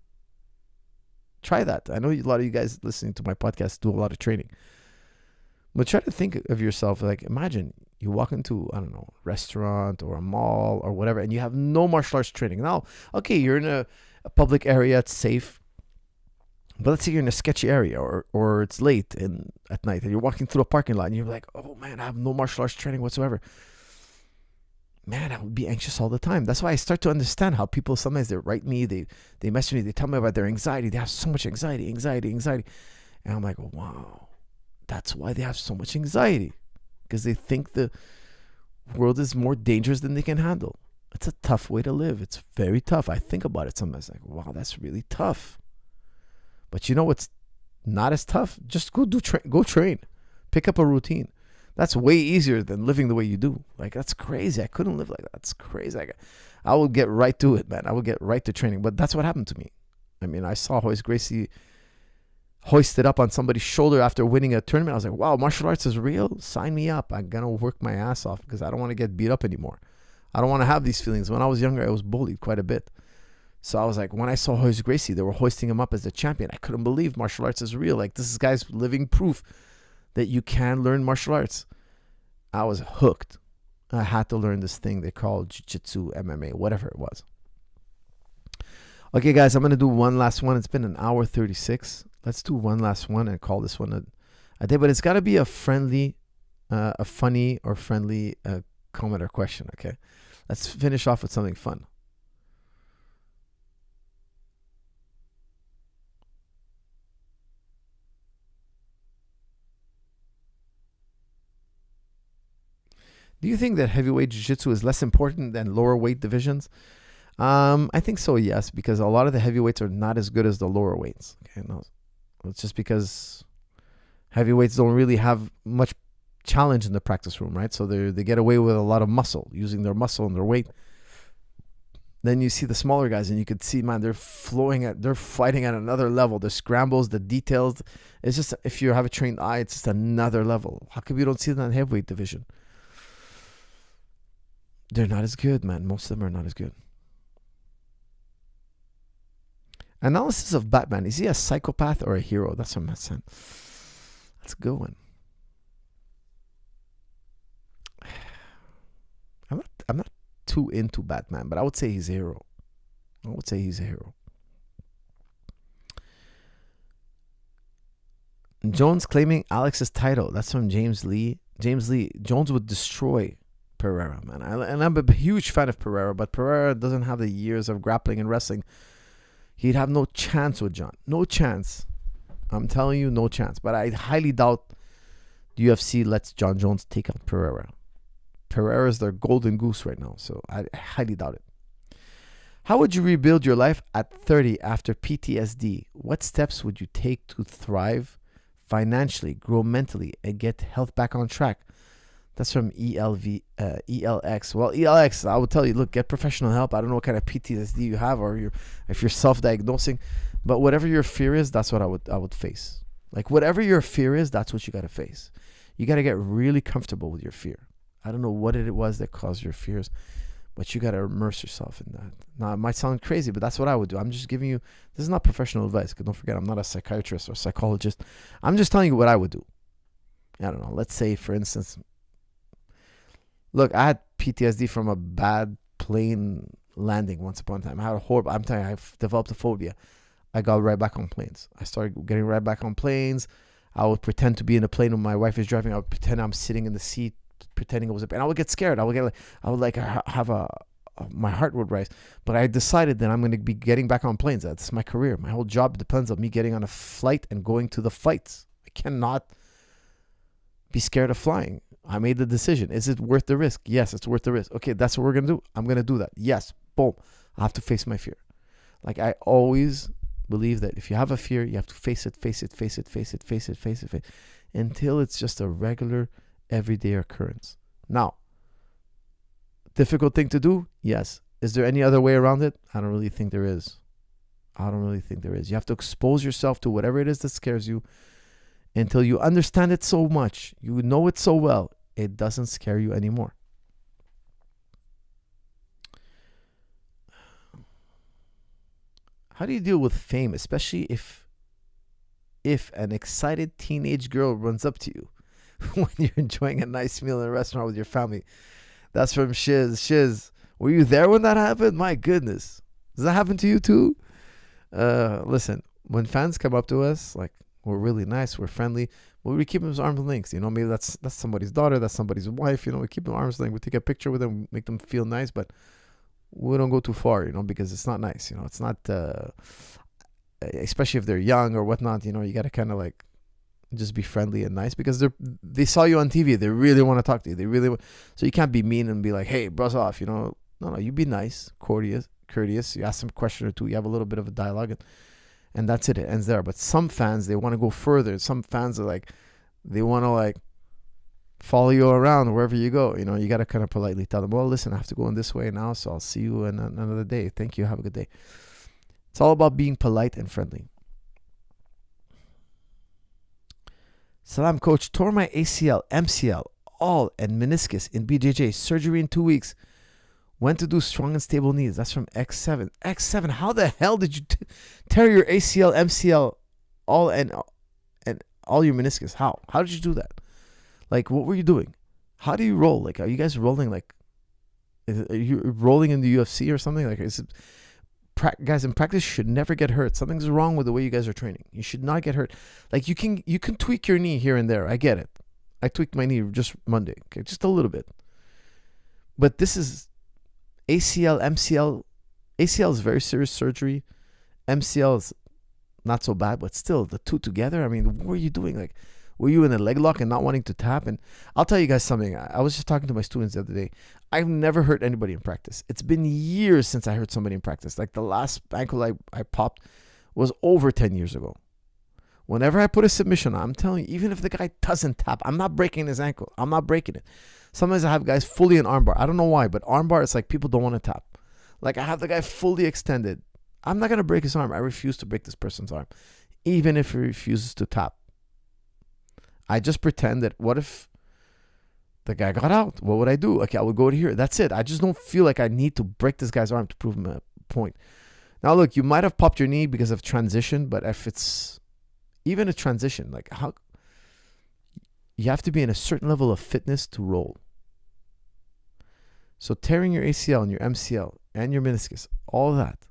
Try that. I know a lot of you guys listening to my podcast do a lot of training. But try to think of yourself, like imagine you walk into, I don't know, a restaurant or a mall or whatever, and you have no martial arts training. Now, okay, you're in a public area, it's safe. But let's say you're in a sketchy area or it's late at night and you're walking through a parking lot and you're like, oh man, I have no martial arts training whatsoever. Man, I would be anxious all the time. That's why I start to understand how people sometimes they write me, they message me, they tell me about their anxiety. They have so much anxiety. And I'm like, wow, that's why they have so much anxiety. Because they think the world is more dangerous than they can handle. It's a tough way to live. It's very tough. I think about it sometimes like, wow, that's really tough. But you know what's not as tough? Just go train. Pick up a routine. That's way easier than living the way you do. Like, that's crazy. I couldn't live like that. That's crazy. I would get right to it, man. I would get right to training. But that's what happened to me. I mean, I saw Royce Gracie hoisted up on somebody's shoulder after winning a tournament. I was like, wow, martial arts is real? Sign me up. I'm going to work my ass off because I don't want to get beat up anymore. I don't want to have these feelings. When I was younger, I was bullied quite a bit. So I was like, when I saw Royce Gracie, they were hoisting him up as the champion. I couldn't believe martial arts is real. Like, this guy's living proof that you can learn martial arts. I was hooked. I had to learn this thing they call jiu-jitsu, MMA, whatever it was. Okay, guys, I'm going to do one last one. It's been an hour 36. Let's do one last one and call this one a day. But it's got to be a friendly a funny or friendly comment or question, okay? Let's finish off with something fun. Do you think that heavyweight jiu-jitsu is less important than lower weight divisions? I think so, yes, because a lot of the heavyweights are not as good as the lower weights. Okay, no, it's just because heavyweights don't really have much challenge in the practice room, right? So they get away with a lot of muscle, using their muscle and their weight. Then you see the smaller guys, and you could see, man, they're fighting at another level. The scrambles, the details. It's just, if you have a trained eye, it's just another level. How come you don't see that in the heavyweight division? They're not as good, man. Most of them are not as good. Analysis of Batman. Is he a psychopath or a hero? That's what I'm saying. That's a good one. I'm not too into Batman, but I would say he's a hero. Jones claiming Alex's title. That's from James Lee. Jones would destroy Pereira, man. And I'm a huge fan of Pereira, but Pereira doesn't have the years of grappling and wrestling. He'd have no chance with John. No chance. I'm telling you, no chance. But I highly doubt the UFC lets John Jones take out Pereira. Pereira is their golden goose right now, so I highly doubt it. How would you rebuild your life at 30 after PTSD? What steps would you take to thrive financially, grow mentally, and get health back on track? That's from ELX. Well, ELX, I would tell you, look, get professional help. I don't know what kind of PTSD you have, or if you're self-diagnosing, but whatever your fear is, that's what I would face. Like, whatever your fear is, that's what you got to face. You got to get really comfortable with your fear. I don't know what it was that caused your fears, but you got to immerse yourself in that. Now, it might sound crazy, but that's what I would do. I'm just giving you, this is not professional advice, because don't forget, I'm not a psychiatrist or psychologist. I'm just telling you what I would do. I don't know. Let's say, for instance, look, I had PTSD from a bad plane landing once upon a time. I had a horrible, I'm telling you, I've developed a phobia. I got right back on planes. I started getting right back on planes. I would pretend to be in a plane when my wife is driving. I would pretend I'm sitting in the seat, pretending it was and I would get scared. I would have my heart would rise. But I decided that I'm going to be getting back on planes. That's my career. My whole job depends on me getting on a flight and going to the fights. I cannot be scared of flying. I made the decision. Is it worth the risk? Yes, it's worth the risk. Okay, that's what we're going to do. I'm going to do that. Yes, boom. I have to face my fear. Like, I always believe that if you have a fear, you have to face it, until it's just a regular, everyday occurrence. Now, difficult thing to do? Yes. Is there any other way around it? I don't really think there is. You have to expose yourself to whatever it is that scares you until you understand it so much, you know it so well, it doesn't scare you anymore. How do you deal with fame, especially if an excited teenage girl runs up to you when you're enjoying a nice meal in a restaurant with your family? That's from Shiz. Were you there when that happened? My goodness. Does that happen to you too? Listen, when fans come up to us, like, we're really nice, we're friendly, well, we keep them as arm's length. You know, maybe that's somebody's daughter, that's somebody's wife. You know, we keep them arm's length. We take a picture with them, make them feel nice, but we don't go too far, you know, because it's not nice. You know, it's not, especially if they're young or whatnot. You know, you got to kind of like just be friendly and nice because they saw you on TV. They really want to talk to you. So you can't be mean and be like, hey, buzz off. You know, no, you be nice, courteous. You ask them a question or two. You have a little bit of a dialogue. And that's it. It ends there. But some fans, they want to go further. Some fans are like, they want to like follow you around wherever you go. You know, you got to kind of politely tell them, well, listen, I have to go in this way now, so I'll see you in another day. Thank you. Have a good day. It's all about being polite and friendly. Salam, coach. Tore my ACL, MCL, all, and meniscus in BJJ. Surgery in 2 weeks. Went to do strong and stable knees. That's from X7. X7, how the hell did you tear your ACL, MCL, all and all your meniscus? How did you do that? Like, what were you doing? How do you roll? Like, are you guys rolling like? Are you rolling in the UFC or something? Like, guys in practice should never get hurt. Something's wrong with the way you guys are training. You should not get hurt. Like, you can tweak your knee here and there. I get it. I tweaked my knee just Monday. Okay, just a little bit. But this is ACL, MCL. ACL is very serious surgery. MCL is not so bad, but still, the two together, I mean, what were you doing? Like, were you in a leg lock and not wanting to tap? And I'll tell you guys something. I was just talking to my students the other day. I've never hurt anybody in practice. It's been years since I hurt somebody in practice. Like the last ankle I popped was over 10 years ago. Whenever I put a submission on, I'm telling you, even if the guy doesn't tap, I'm not breaking his ankle. I'm not breaking it. Sometimes I have guys fully in armbar. I don't know why, but armbar, it's like people don't want to tap. Like I have the guy fully extended. I'm not going to break his arm. I refuse to break this person's arm, even if he refuses to tap. I just pretend that what if the guy got out? What would I do? Okay, I would go to here. That's it. I just don't feel like I need to break this guy's arm to prove him a point. Now, look, you might have popped your knee because of transition, but if it's even a transition, like how you have to be in a certain level of fitness to roll. So tearing your ACL and your MCL and your meniscus, all that,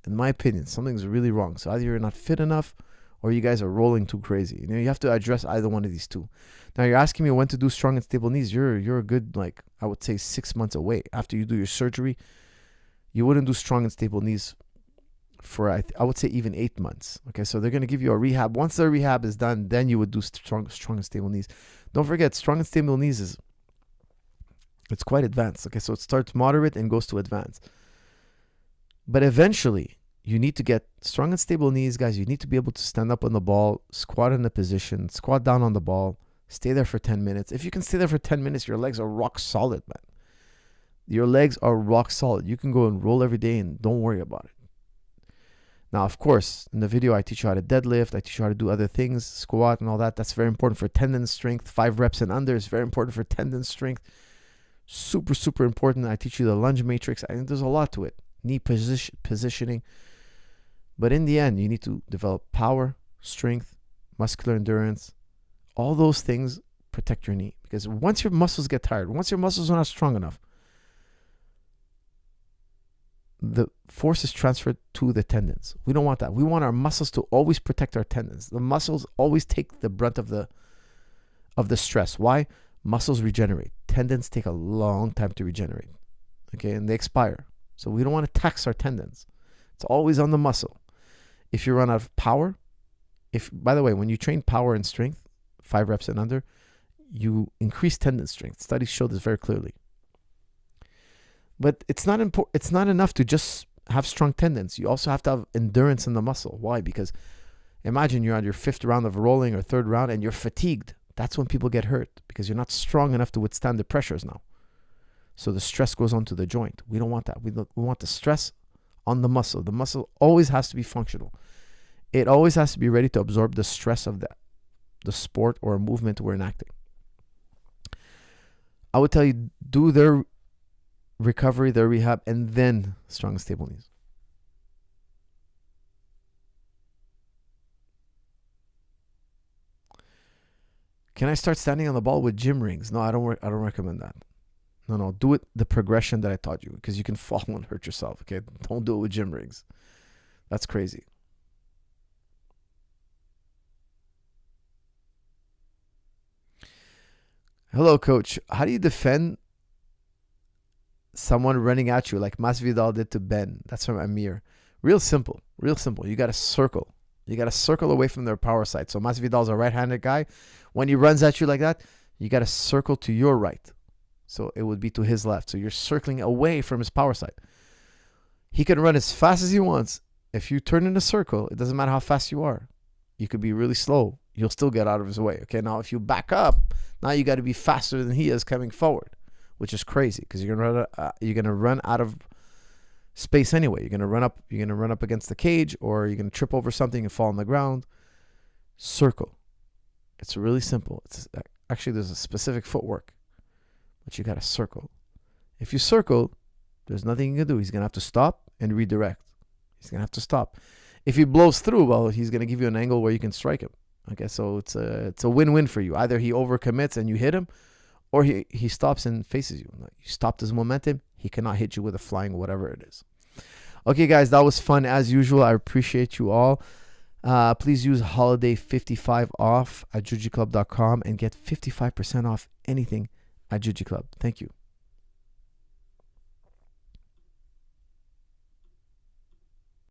in my opinion, something's really wrong. So either you're not fit enough or you guys are rolling too crazy. You know, you have to address either one of these two. Now you're asking me when to do strong and stable knees. You're a good, like, I would say 6 months away. After you do your surgery, you wouldn't do strong and stable knees for, I would say, even 8 months. Okay, so they're going to give you a rehab. Once the rehab is done, then you would do strong and stable knees. Don't forget, strong and stable knees it's quite advanced. Okay, so it starts moderate and goes to advanced. But eventually, you need to get strong and stable knees, guys. You need to be able to stand up on the ball, squat in a position, squat down on the ball, stay there for 10 minutes. If you can stay there for 10 minutes, your legs are rock solid, man. Your legs are rock solid. You can go and roll every day and don't worry about it. Now, of course, in the video, I teach you how to deadlift. I teach you how to do other things, squat and all that. That's very important for tendon strength. 5 reps and under is very important for tendon strength. Super, super important. I teach you the lunge matrix. I think there's a lot to it. Knee positioning. But in the end, you need to develop power, strength, muscular endurance. All those things protect your knee. Because once your muscles get tired, once your muscles are not strong enough, the force is transferred to the tendons. We don't want that. We want our muscles to always protect our tendons. The muscles always take the brunt of the stress. Why? Muscles regenerate. Tendons take a long time to regenerate. Okay, and they expire. So we don't want to tax our tendons. It's always on the muscle. If you run out of power, by the way, when you train power and strength, 5 reps and under, you increase tendon strength. Studies show this very clearly. But it's not enough to just have strong tendons. You also have to have endurance in the muscle. Why? Because imagine you're on your 5th round of rolling or 3rd round and you're fatigued. That's when people get hurt because you're not strong enough to withstand the pressures now. So the stress goes onto the joint. We don't want that. We want the stress on the muscle. The muscle always has to be functional. It always has to be ready to absorb the stress of the sport or movement we're enacting. I would tell you, do their recovery, their rehab, and then strong and stable knees. Can I start standing on the ball with gym rings? No, I don't recommend that. No, do it the progression that I taught you because you can fall and hurt yourself. Okay, don't do it with gym rings. That's crazy. Hello, coach. How do you defend someone running at you like Masvidal did to Ben? That's from Amir. Real simple. You got to circle. You got to circle away from their power side. So Masvidal's a right-handed guy. When he runs at you like that, you got to circle to your right. So it would be to his left. So you're circling away from his power side. He can run as fast as he wants. If you turn in a circle, it doesn't matter how fast you are. You could be really slow. You'll still get out of his way. Okay, now if you back up, now you got to be faster than he is coming forward, which is crazy because you're gonna run out of space anyway. You're gonna run up against the cage, or you're gonna trip over something and fall on the ground. Circle. It's really simple. Actually there's a specific footwork, but you got to circle. If you circle, there's nothing you can do. He's gonna have to stop and redirect. He's gonna have to stop. If he blows through, well, he's gonna give you an angle where you can strike him. Okay, so it's a win-win for you. Either he overcommits and you hit him, or he stops and faces you. You stopped his momentum. He cannot hit you with a flying whatever it is. Okay, guys, that was fun as usual. I appreciate you all. Please use holiday 55 off at jujiclub.com and get 55% off anything at Juji Club. Thank you.